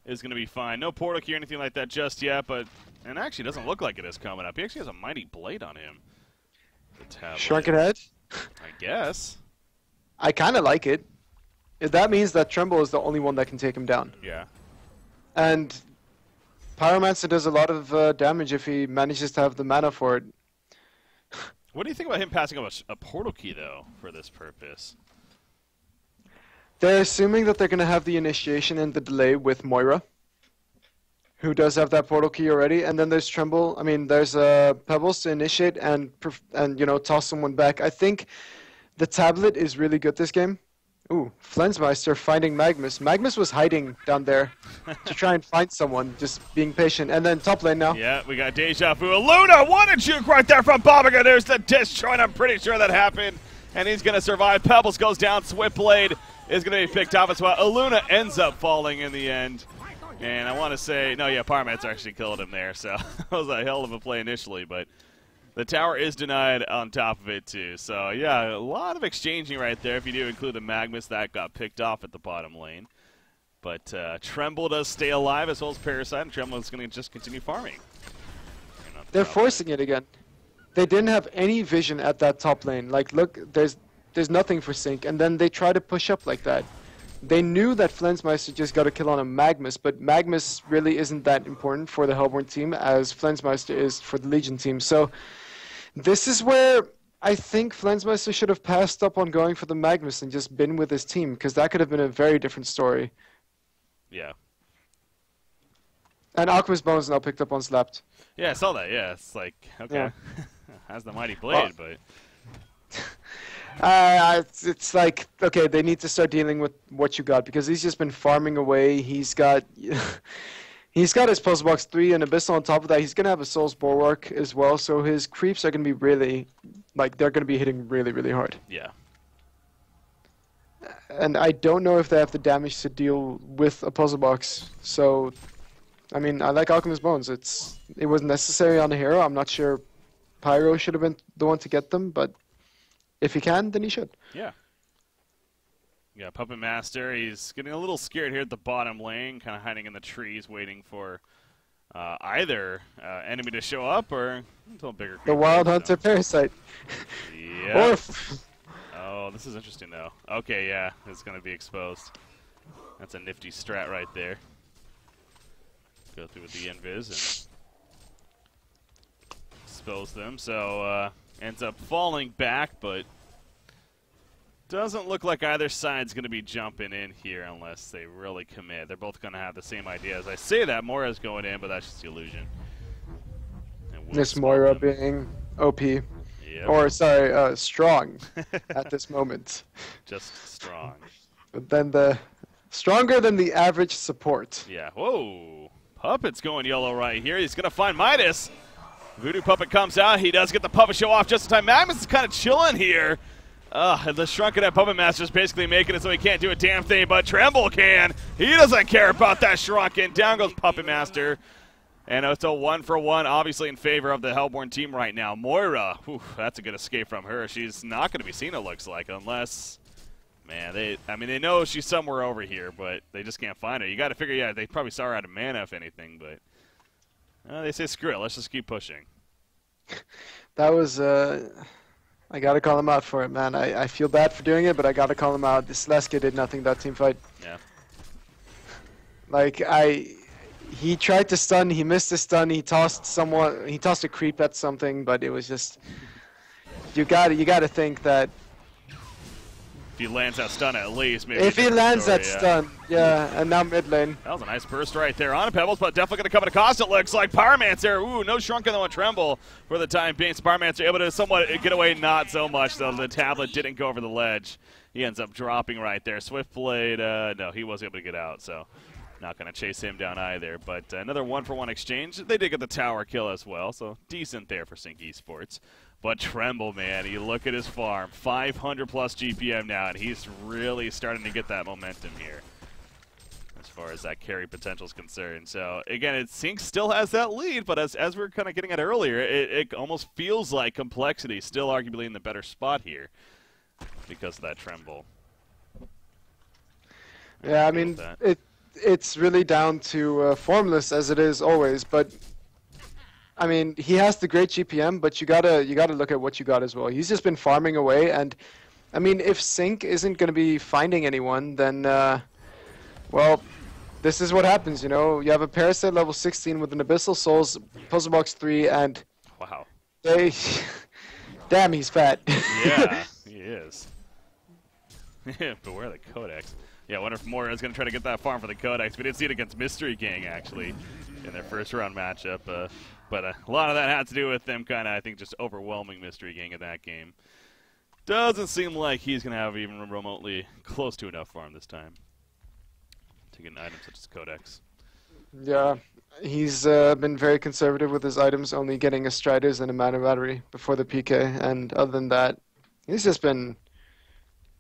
it's going to be fine. No portal key or anything like that just yet, but and actually doesn't look like it is coming up. He actually has a mighty blade on him. Shrunken Head? I guess. I kind of like it. That means that Tremble is the only one that can take him down. Yeah. And Pyromancer does a lot of damage if he manages to have the mana for it. What do you think about him passing up a portal key, though, for this purpose? They're assuming that they're going to have the initiation and the delay with Moira. who does have that portal key already, and then there's Tremble. I mean, there's Pebbles to initiate and toss someone back. I think the tablet is really good this game. Ooh, Flensmeister finding Magnus. Magnus was hiding down there to try and find someone, just being patient. And then top lane now. Yeah, we got Deja Vu. Luna, what a juke right there from Babaga. There's the disjoint. I'm pretty sure that happened. And he's going to survive. Pebbles goes down. Swiftblade is going to be picked off as well. Aluna ends up falling in the end. And I want to say, no, yeah, Parmats actually killed him there. So that was a hell of a play initially. But the tower is denied on top of it, too. So, yeah, a lot of exchanging right there. If you do include the Magnus, that got picked off at the bottom lane. But Tremble does stay alive, as well as Parasite, and Tremble is going to just continue farming. They're forcing it again. They didn't have any vision at that top lane. Like, look, there's nothing for Sync, and then they try to push up like that. They knew that Flensmeister just got a kill on a Magnus, but Magnus really isn't that important for the Hellborn team, as Flensmeister is for the Legion team. So this is where I think Flensmeister should have passed up on going for the Magnus and just been with his team, because that could have been a very different story. Yeah. And Alchemist Bones now picked up on Slapped. Yeah, I saw that. Yeah, it's like, okay. Yeah. Has the mighty blade, but... It's like, okay, they need to start dealing with what you got, because he's just been farming away. He's got his Puzzle Box 3 and Abyssal on top of that. He's going to have a Soul's Bulwark as well, so his creeps are going to be really, like, they're going to be hitting really, really hard. Yeah. And I don't know if they have the damage to deal with a Puzzle Box, so, I mean, I like Alchemist Bones. It was necessary on a hero. I'm not sure Pyro should have been the one to get them, but if he can, then he should. Yeah. Yeah, Puppet Master, he's getting a little scared here at the bottom lane, kind of hiding in the trees, waiting for either enemy to show up or until a bigger The Wild Hunter Parasite. Yeah. Oh, this is interesting, though. Okay, yeah, it's going to be exposed. That's a nifty strat right there. Go through with the invis and expose them. So, ends up falling back, but doesn't look like either side's going to be jumping in here unless they really commit. They're both going to have the same idea. As I say that, Moira's going in, but that's just the illusion. Miss Moira being OP. Yep. Or, sorry, strong at this moment. Just strong. But then stronger than the average support. Yeah. Whoa. Puppet's going yellow right here. He's going to find Midas. Voodoo Puppet comes out. He does get the Puppet show off just in time. Magnus is kind of chilling here. The Shrunken Head Puppet Master is basically making it so he can't do a damn thing, but Tremble can. He doesn't care about that Shrunken. Down goes Puppet Master. And it's a 1-for-1, obviously in favor of the Hellborn team right now. Moira, whew, that's a good escape from her. She's not going to be seen, it looks like, unless, man, they know she's somewhere over here, but they just can't find her. You got to figure, yeah, they probably saw her out of mana, if anything, but they say screw it, let's just keep pushing. That was, I got to call him out for it, man. I feel bad for doing it, but I got to call him out. This Leska did nothing that team fight. Yeah. Like, he tried to stun, he missed a stun, he tossed a creep at something, but it was just, you gotta think that if he lands that stun at least, maybe. If he lands that stun, yeah, and now mid lane. That was a nice burst right there on Pebbles, but definitely going to come at a cost, it looks like. Pyromancer, ooh, no Shrunken though on Tremble for the time being. So Pyromancer able to somewhat get away, not so much, though. The tablet didn't go over the ledge. He ends up dropping right there. Swiftblade, no, he wasn't able to get out, so not going to chase him down either. But another 1-for-1 exchange. They did get the tower kill as well, so decent there for Sync Esports. But Tremble, man, you look at his farm, 500-plus GPM now, and he's really starting to get that momentum here as far as that carry potential is concerned. So, again, Sync still has that lead, but as we're kind of getting at earlier, it almost feels like Complexity still arguably in the better spot here because of that Tremble. Yeah, I mean, it's really down to Formless, as it is always, but I mean, he has the great GPM, but you gotta look at what you got as well. He's just been farming away, and I mean, if Sync isn't gonna be finding anyone, then well, this is what happens. You know, you have a Parasite level 16 with an Abyssal Souls, Puzzle Box 3, and wow, damn, he's fat. Yeah, he is. Beware the Codex. Yeah, I wonder if Moira is going to try to get that farm for the Codex. We did see it against Mystery Gang, actually, in their first round matchup. But a lot of that had to do with them kind of, I think, just overwhelming Mystery Gang in that game. Doesn't seem like he's going to have even remotely close to enough farm this time to get an item such as Codex. Yeah, he's been very conservative with his items, only getting a Striders and a Mana Battery before the PK, and other than that, he's just been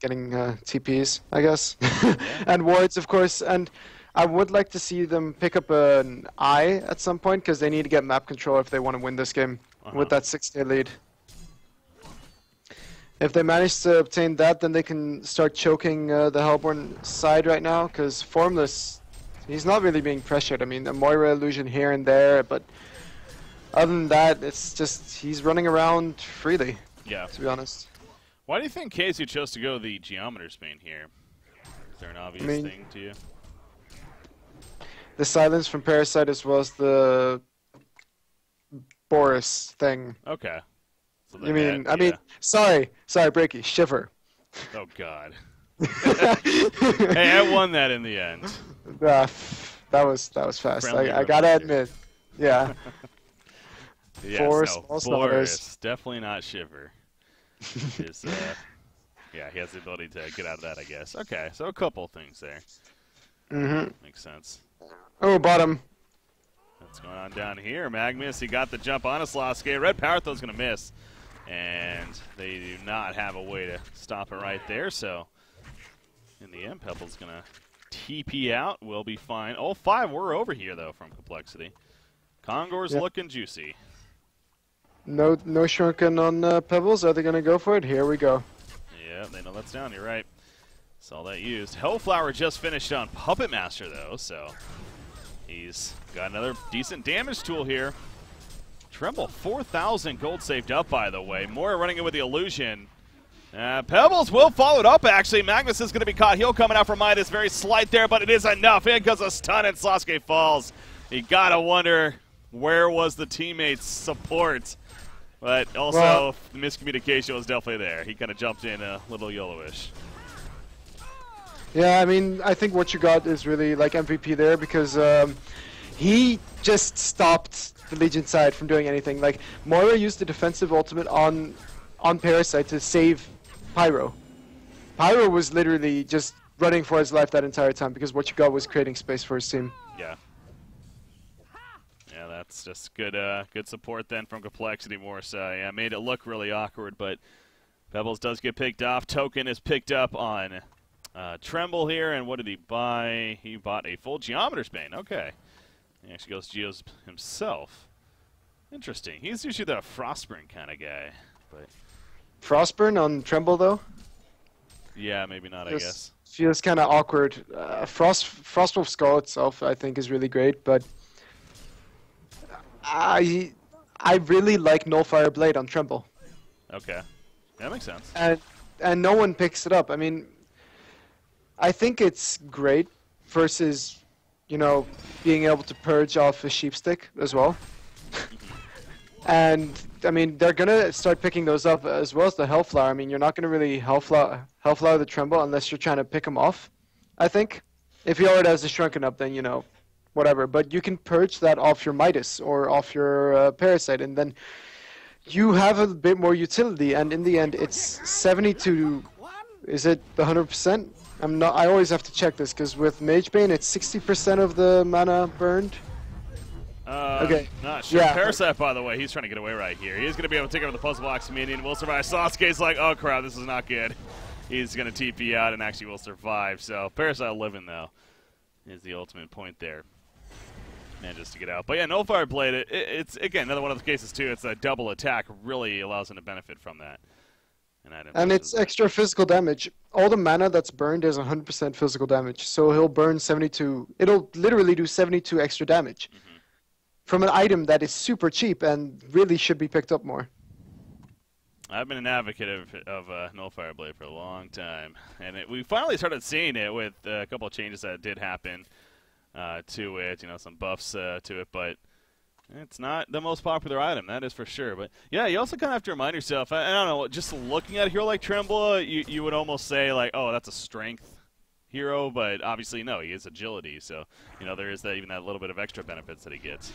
getting TPs, I guess, and wards, of course, and I would like to see them pick up an eye at some point, because they need to get map control if they want to win this game with that 6k lead. If they manage to obtain that, then they can start choking the Hellborn side right now, because Formless, he's not really being pressured. I mean, a Moira illusion here and there, but other than that, it's just he's running around freely, to be honest. Why do you think KSU chose to go the Geometer Spain here? Is there an obvious thing to you? The silence from Parasite as well as the Boris thing. Okay. So I mean, sorry, Breaky, Shiver. Oh, God. Hey, I won that in the end. That was fast. I gotta admit, yeah. Yes, Boris, definitely not Shiver. Yeah, he has the ability to get out of that, I guess. Okay, so a couple things there. Makes sense. Oh, bottom. What's going on down here? Magnus, he got the jump on a Slotsky. Red Power Throw's going to miss. And they do not have a way to stop it right there, so in the end, Pebble's going to TP out. We'll be fine. Oh, 5 we're over here, though, from Complexity. Kongor's looking juicy. No shrunken on Pebbles. Are they going to go for it? Here we go. Yeah, they know that's down. You're right. That's all that used. Hellflower just finished on Puppet Master, though, so he's got another decent damage tool here. Tremble, 4,000 gold saved up, by the way. Moira running in with the illusion. Pebbles will follow it up, actually. Magnus is going to be caught. Heel coming out for Midas. Very slight there, but it is enough. In goes a stun, and Sasuke falls. You got to wonder, where was the teammates' support? But also, the miscommunication was definitely there. He kind of jumped in a little YOLO-ish. Yeah, I mean, I think what you got is really like MVP there, because he just stopped the Legion side from doing anything. Like, Moira used the defensive ultimate on Parasite to save Pyro. Pyro was literally just running for his life that entire time, because what you got was creating space for his team. Yeah. Yeah, that's just good good support then from Complexity more so. Yeah, made it look really awkward, but Pebbles does get picked off. Token is picked up on Tremble here, and what did he buy? He bought a full Geometer Spain. Okay. He actually goes Geos himself. Interesting. He's usually the Frostburn kind of guy. But Frostburn on Tremble, though? Yeah, maybe not, I guess. Feels kind of awkward. Frostwolf Skull itself, I think, is really great, but I really like Nullfire Blade on Tremble. Okay. That makes sense. And no one picks it up. I mean, I think it's great versus, you know, being able to purge off a Sheepstick as well. And, I mean, they're going to start picking those up as well as the Hellflower. I mean, you're not going to really Hellflower the Tremble unless you're trying to pick them off, I think. If he already has a Shrunken up, then, you know, whatever. But you can purge that off your Midas or off your Parasite, and then you have a bit more utility. And in the end, it's 72. Is it the 100%? I always have to check this, because with Magebane, it's 60% of the mana burned. Okay. Not sure. Yeah. Parasite, by the way, he's trying to get away right here. He's going to be able to take over the puzzle box minion. Will survive. Sasuke's like, oh crap, this is not good. He's going to TP out and actually will survive. So Parasite living, though, is the ultimate point there. Manages to get out. But yeah, Nullfire Blade, it's, again, another one of the cases, too. It's a double attack. Really allows him to benefit from that. And it's extra physical damage. All the mana that's burned is 100% physical damage. So he'll burn 72. It'll literally do 72 extra damage. From an item that is super cheap and really should be picked up more. I've been an advocate of Nullfire Blade for a long time, and we finally started seeing it with a couple of changes that did happen to it. You know, some buffs to it, but it's not the most popular item, that is for sure. But yeah, you also kind of have to remind yourself. I don't know, just looking at a hero like Tremble, you would almost say like, oh, that's a strength hero, but obviously no, he is agility, so you know there is that even that little bit of extra benefits that he gets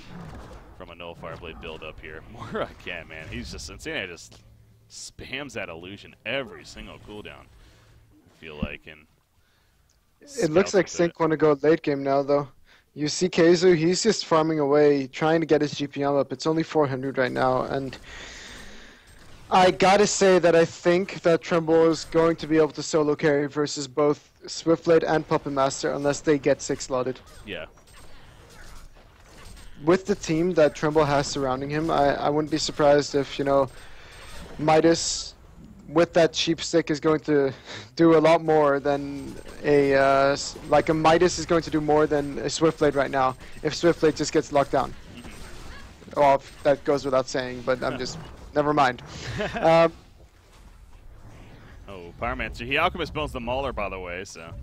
from a Nullifier Blade build up here. Moira again, man, he's just insane. Just spams that illusion every single cooldown, I feel like, and it looks like Sync want to go late game now, though. You see Keizu, he's just farming away, trying to get his GPM up. It's only 400 right now, and I gotta say that I think that Tremble is going to be able to solo carry versus both Swiftblade and Puppet Master unless they get 6 slotted. Yeah. With the team that Tremble has surrounding him, I wouldn't be surprised if, you know, Midas with that cheap stick is going to do a lot more than a like a Midas is going to do more than a Swiftblade right now if Swiftblade just gets locked down. Well, that goes without saying, but I'm just never mind. Oh, Pyromancer. He Alchemist bones the Mauler, by the way, so.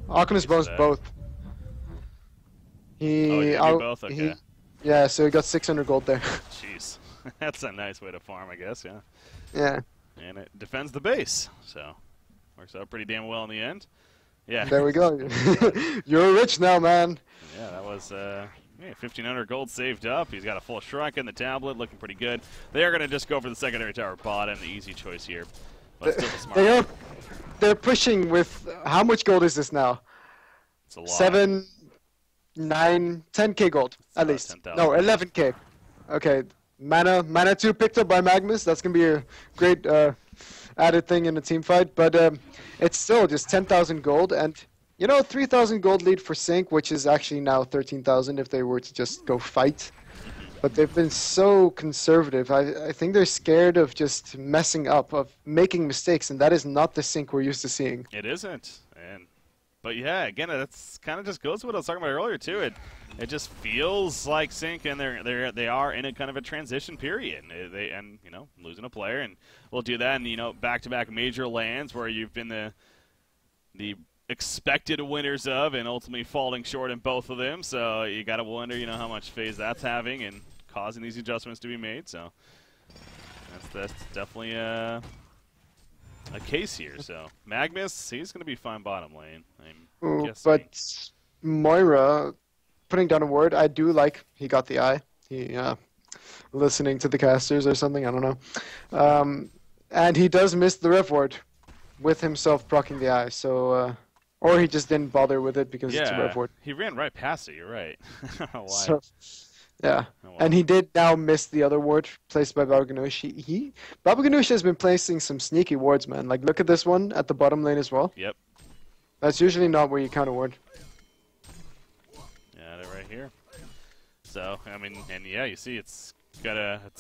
Alchemist bones both. He, both? Okay. Yeah, so he got 600 gold there. Jeez. That's a nice way to farm, I guess, yeah. Yeah. And it defends the base, so works out pretty damn well in the end. Yeah. There we go. You're rich now, man. Yeah, that was 1,500 gold saved up. He's got a full shrunk in the tablet, looking pretty good. They are going to just go for the secondary tower bottom, the easy choice here. But still the smart. They're pushing with, how much gold is this now? It's a lot. 7, 9, 10k gold, at least. 10,000. No, 11k. Okay. Mana 2 picked up by Magnus. That's going to be a great added thing in the team fight. But it's still just 10,000 gold. And, you know, 3,000 gold lead for Sync, which is actually now 13,000 if they were to just go fight. But they've been so conservative. I think they're scared of just messing up, of making mistakes. And that is not the Sync we're used to seeing. It isn't. But yeah, again, that's kind of just goes to what I was talking about earlier too. It just feels like Sync, and they are in a kind of a transition period. And you know, losing a player, and we'll do that, and you know, back-to-back major lands where you've been the expected winners of, and ultimately falling short in both of them. So you got to wonder, you know, how much phase that's having and causing these adjustments to be made. So that's definitely a case here. So Magnus, he's going to be fine bottom lane. I'm guessing. But Moira, putting down a word, I do like he got the eye. He listening to the casters or something, I don't know. And he does miss the rev ward with himself proccing the eye. So or he just didn't bother with it because it's a rev ward. He ran right past it, you're right. I don't know why. So, yeah, and he did now miss the other ward placed by Baba Ganoush. Baba Ganoush has been placing some sneaky wards, man. Like, look at this one at the bottom lane as well. Yep. That's usually not where you counter ward. Yeah, they're right here. So, I mean, and yeah, you see it's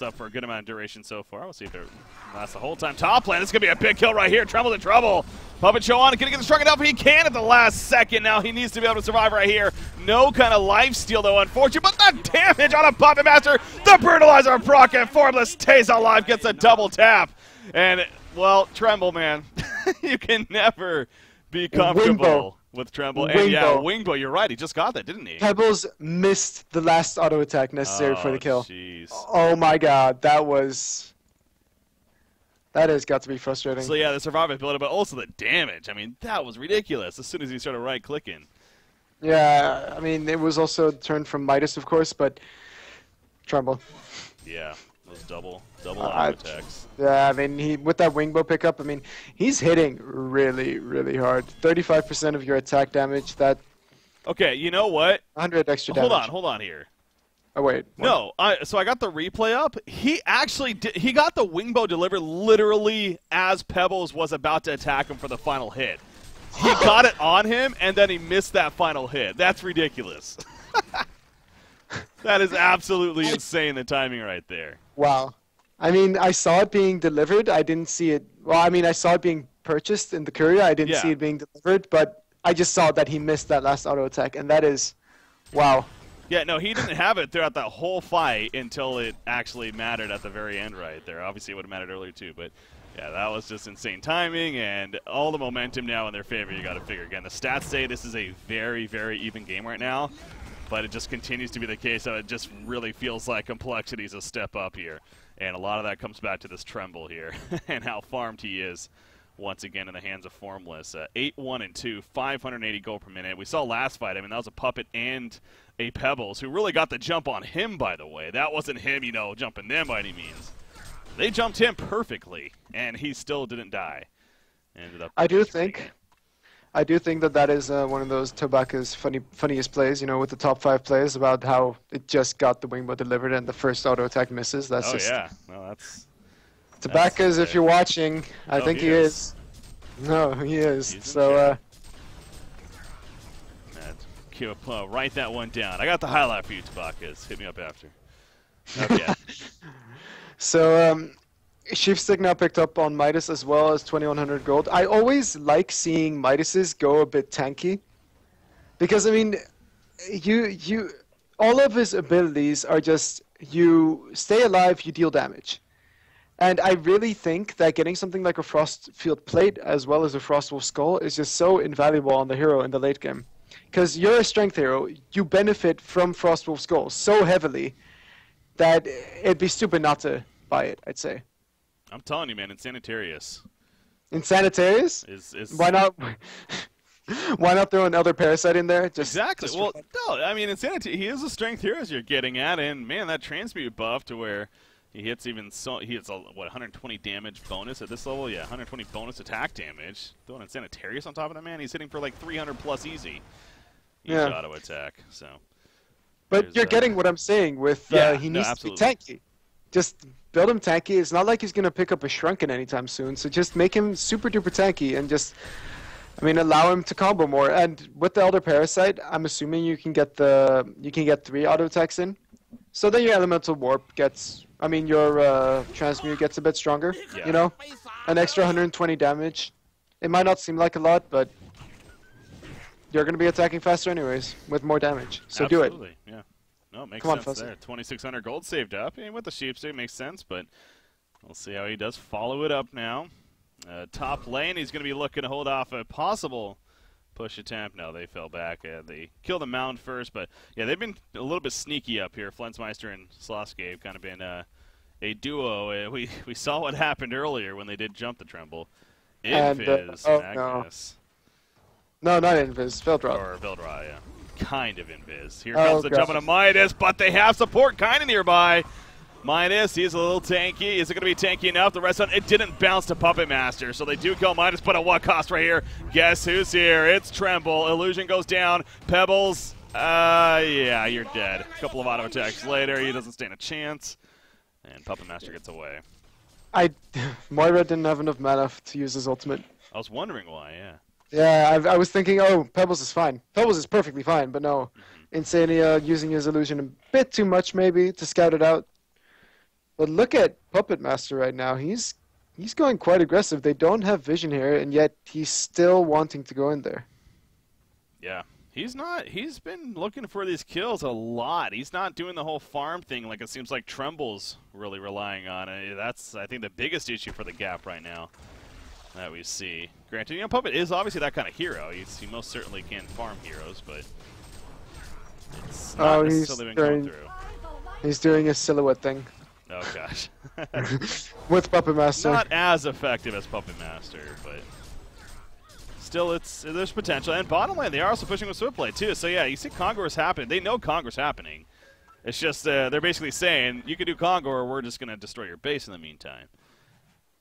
up for a good amount of duration so far. We'll see if it lasts the whole time. Top lane, this is going to be a big kill right here. Tremble's in trouble. Puppet Show on, going to get the strong enough. He can at the last second. Now he needs to be able to survive right here. No kind of life steal, though, unfortunate. But the damage on a Puppet Master. The Brutalizer proc and Formless stays alive, gets a double tap. And, well, Tremble, man, you can never be comfortable with Tremble. And yeah, Wingbo, you're right. He just got that, didn't he? Pebbles missed the last auto attack necessary for the kill. Jeez. Oh my god, that has got to be frustrating. So yeah, the survivability, but also the damage. I mean, that was ridiculous as soon as he started right-clicking. Yeah, I mean, it was also turned from Midas, of course, but Tremble. Yeah, those double auto attacks. Yeah, I mean, with that Wingbow pickup, I mean, he's hitting really, really hard. 35% of your attack damage. Okay, you know what? 100 extra damage. Hold on here. Oh wait. What? No, so I got the replay up. He actually he got the Wingbow delivered literally as Pebbles was about to attack him for the final hit. He got it on him, and then he missed that final hit. That's ridiculous. That is absolutely insane, the timing right there. Wow. I mean, I saw it being delivered. I didn't see it. Well, I mean, I saw it being purchased in the courier. I didn't see it being delivered, but I just saw that he missed that last auto attack, and that is, wow. Yeah, no, he didn't have it throughout that whole fight until it actually mattered at the very end right there. Obviously, it would have mattered earlier too, but yeah, that was just insane timing, and all the momentum now in their favor. You got to figure again. The stats say this is a very, very even game right now, but it just continues to be the case that it just really feels like complexity is a step up here, and a lot of that comes back to this Tremble here and how farmed he is once again in the hands of Formless. 8-1-2, 580 gold per minute. We saw last fight. I mean, that was a Puppet and a Pebbles, who really got the jump on him, by the way. That wasn't him, you know, jumping them by any means. They jumped him perfectly, and he still didn't die. Ended up. I do think that is one of those Tobacco's funniest plays, you know, with the top 5 plays about how it just got the wingbow delivered and the first auto attack misses. That's yeah. No, that's. Tobacco's, if you're watching, I think he is. No, he is. So, write that one down. I got the highlight for you, Tobacco's. Hit me up after. Okay. So, Sheepstick now picked up on Midas as well as 2100 gold. I always like seeing Midas's go a bit tanky. Because, I mean, all of his abilities are just, you stay alive, you deal damage. And I really think that getting something like a Frostfield Plate as well as a Frostwolf Skull is just so invaluable on the hero in the late game. Because you're a strength hero, you benefit from Frostwolf Skull so heavily that it'd be stupid not to buy it, I'd say. I'm telling you, man, Insanitarius. Insanitarius? Is Why not? Why not throw another Parasite in there? Exactly. Well, no, I mean, he is a strength hero as you're getting at, and man, that transmute buff to where he hits he hits a, what, 120 damage bonus at this level? Yeah, 120 bonus attack damage. Throwing Insanitarius on top of that, man, he's hitting for like 300 plus easy. Each auto attack. So. But you're getting what I'm saying with he needs to be tanky. Just build him tanky. It's not like he's going to pick up a Shrunken anytime soon, so just make him super duper tanky and just, I mean, allow him to combo more. And with the Elder Parasite, I'm assuming you can get 3 auto attacks in. So then your Elemental Warp gets, I mean, your Transmute gets a bit stronger, you know? An extra 120 damage. It might not seem like a lot, but you're going to be attacking faster anyways, with more damage. So do it. Absolutely, yeah. No, it makes sense there. 2,600 gold saved up. And with the Sheepstick, it makes sense, but we'll see how he does follow it up now. Top lane, he's going to be looking to hold off a possible push attempt. No, they fell back. They killed the Mound first, but yeah, they've been a little bit sneaky up here. Flensmeister and Slothscape have kind of been a duo. We saw what happened earlier when they did jump the Tremble. Invis, Magnus. No, not Invis. Veldra. Or Veldra, yeah. Kind of Invis. Here comes the jump on Midas, but they have support kind of nearby. Midas, he's a little tanky. Is it going to be tanky enough? The rest of it didn't bounce to Puppet Master, so they do kill Midas, but at what cost right here? Guess who's here? It's Tremble. Illusion goes down. Pebbles, yeah, you're dead. A couple of auto attacks later, he doesn't stand a chance, and Puppet Master gets away. Moira didn't have enough mana to use his ultimate. I was wondering why, yeah. Yeah, I was thinking, oh, Pebbles is fine. Pebbles is perfectly fine, but no. Insania using his illusion a bit too much, maybe, to scout it out. But look at Puppet Master right now. He's going quite aggressive. They don't have vision here, and yet he's still wanting to go in there. Yeah, he's been looking for these kills a lot. He's not doing the whole farm thing like it seems like Tremble's really relying on it. That's, I think, the biggest issue for the Gap right now that we see. Granted, you know, Puppet is obviously that kind of hero. He most certainly can farm heroes, but it's not necessarily been going through. He's doing a silhouette thing. Oh, gosh. With Puppet Master. Not as effective as Puppet Master, but still, there's potential. And bottom lane, they are also pushing with Swiftblade, too. So, yeah, you see Congore's happening. They know Congore's happening. It's just they're basically saying, you can do Kongore, or we're just going to destroy your base in the meantime.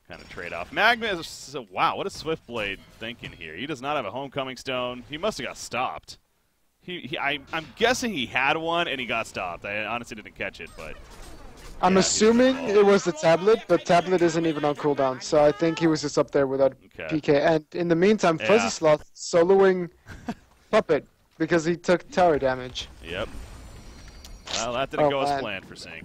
Kind of trade-off. Magnus, wow, what is Swiftblade thinking here? He does not have a Homecoming Stone. He must have got stopped. I'm guessing he had one, and he got stopped. I honestly didn't catch it, but... I'm assuming it was the tablet, but tablet isn't even on cooldown, so I think he was just up there without PK. And in the meantime, Fuzzy Sloth soloing Puppet because he took tower damage. Yep. Well, that didn't go as planned for Sync.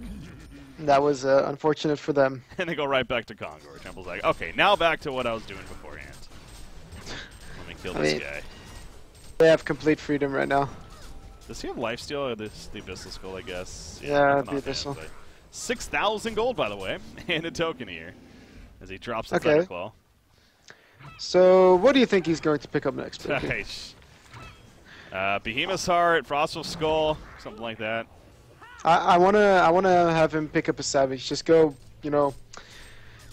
That was unfortunate for them. And they go right back to Kongore. Temple's like, okay, now back to what I was doing beforehand. Let me kill this guy. They have complete freedom right now. Does he have lifesteal or the Abyssal Skull, I guess? Yeah, the Abyssal. 6,000 gold, by the way, and a token here as he drops the Thunderclaw. So, what do you think he's going to pick up next? Behemoth's Heart, Frostwolf Skull, something like that. I wanna have him pick up a Savage. Just go, you know,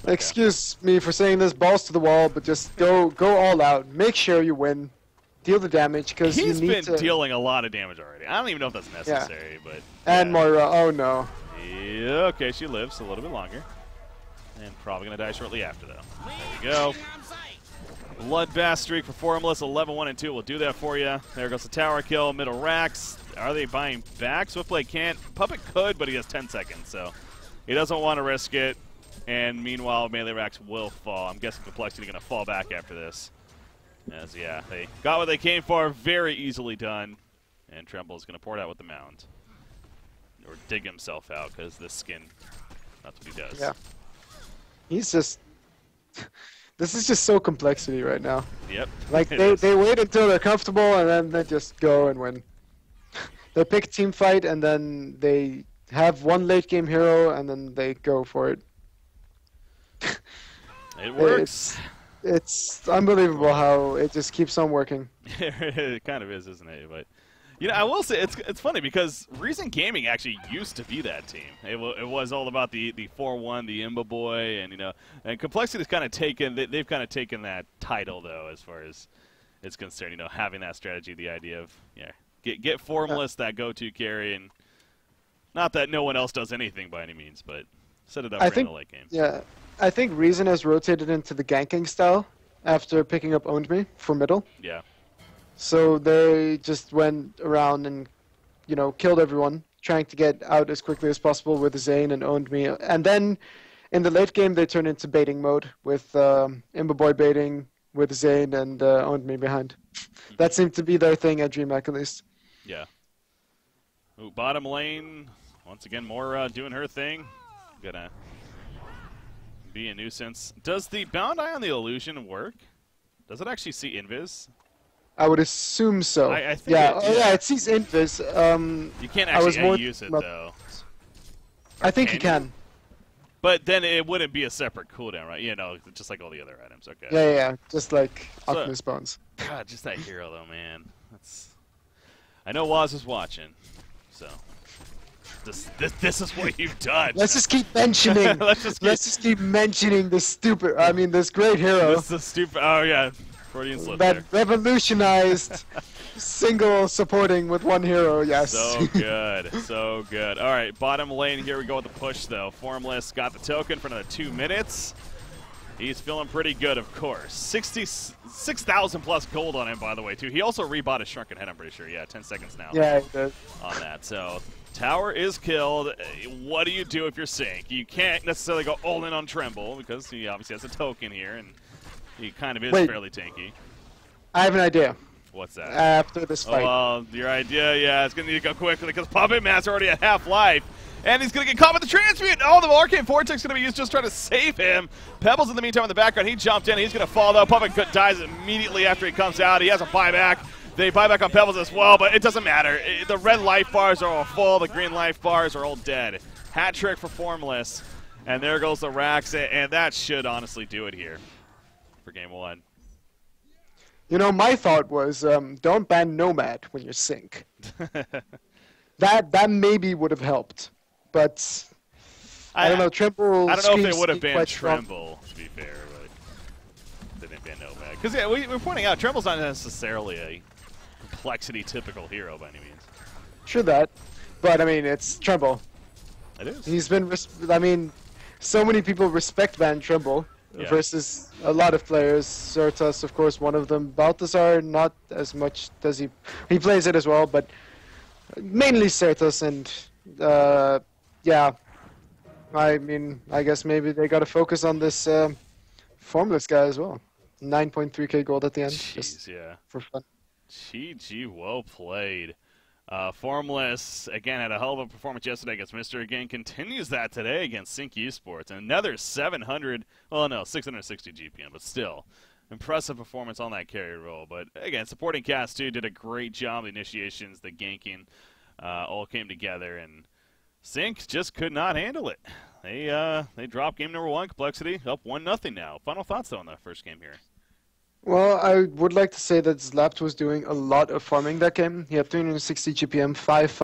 Okay. Excuse me for saying this, balls to the wall, but just go all out. Make sure you win. Deal the damage, because you He's need been to... dealing a lot of damage already. I don't even know if that's necessary, but... And yeah. Moira, oh no. Yeah, okay, she lives a little bit longer. And probably going to die shortly after, though. There we go. Bloodbath streak for Formless, 11-1 and 2 will do that for you. There goes the tower kill, middle racks. Are they buying back? Swiftblade can't. Puppet could, but he has 10 seconds, so he doesn't want to risk it. And meanwhile, melee racks will fall. I'm guessing Complexity going to fall back after this. As, yeah, they got what they came for, very easily done. And Tremble is going to pour it out with the mound. Or dig himself out, because this skin, that's what he does. Yeah. He's just... This is just so Complexity right now. Yep. Like, they wait until they're comfortable, and then they just go and win. They pick a team fight, and then they have one late-game hero, and then they go for it. It works. It's unbelievable how it just keeps on working. It kind of is, isn't it? But you know, I will say it's funny because Reason Gaming actually used to be that team. It was all about the 4-1, the Imba Boy, and you know, and Complexity's kind of taken they've kind of taken that title though, as far as it's concerned. You know, having that strategy, the idea of get Formless that go-to carry, and not that no one else does anything by any means, but set it up for the late game. Yeah. I think Reason has rotated into the ganking style after picking up Owned Me for middle. Yeah. So they just went around and, you know, killed everyone, trying to get out as quickly as possible with Zane and Owned Me. And then in the late game, they turned into baiting mode with Imba Boy baiting with Zane and Owned Me behind. That seemed to be their thing at DreamHack, at least. Yeah. Ooh, bottom lane, once again, Moira doing her thing. Gonna be a nuisance. Does the Bound Eye on the Illusion work? Does it actually see Invis? I would assume so. I think yeah, it sees Invis. You can't actually use it, though. I think you can. But then it wouldn't be a separate cooldown, right? You know, just like all the other items. Okay. Yeah. Just like Optimus Bones. God, just that hero, though, man. I know Waz is watching, so... This is what you've done. Let's just keep mentioning. Let's just keep mentioning this this great hero. This is stupid. Oh yeah, Freudian slip that there. Revolutionized single supporting with one hero. Yes. So good, so good. All right, bottom lane. Here we go with the push though. Formless got the token for another 2 minutes. He's feeling pretty good, of course. 66,000 plus gold on him, by the way, too. He also rebought his Shrunken Head, I'm pretty sure. Yeah, 10 seconds now. Yeah, he did. On that. So, tower is killed. What do you do if you're Sync? You can't necessarily go all in on Tremble because he obviously has a token here, and he kind of is fairly tanky. I have an idea. What's that? After this fight. Well, your idea, yeah, it's going to need to go quickly because Puppet Master already at half-life. And he's going to get caught with the transmute. Oh, the Arcane Vortex is going to be used just trying to save him. Pebbles in the meantime in the background. He jumped in. He's going to fall, though. Puppet dies immediately after he comes out. He has a buyback. They buy back on Pebbles as well, but it doesn't matter. The red life bars are all full. The green life bars are all dead. Hat trick for Formless. And there goes the racks. And that should honestly do it here for game one. You know, my thought was don't ban Nomad when you're Sync. that maybe would have helped. But I don't know. Tremble. I don't know if they would have banned Tremble, to be fair, but they didn't ban Nomad. Because yeah, we're pointing out Tremble's not necessarily a Complexity typical hero by any means. Sure that, but I mean it's Tremble. It is. He's been. I mean, so many people respect ban Tremble versus a lot of players. Certus, of course, one of them. Balthazar, not as much. Does he? He plays it as well, but mainly Certus and. Yeah, I mean, I guess maybe they got to focus on this Formless guy as well. 9.3k gold at the end, just for fun. GG, well played. Formless, again, had a hell of a performance yesterday against Mr. Again, continues that today against Sync Esports. And another 660 GPM, but still, impressive performance on that carry role. But again, supporting cast, too, did a great job. The initiations, the ganking, all came together, and Sync just could not handle it. They dropped game number 1, Complexity, up 1-0 now. Final thoughts, though, on the first game here? Well, I would like to say that Zlapt was doing a lot of farming that game. He had 360 GPM, 5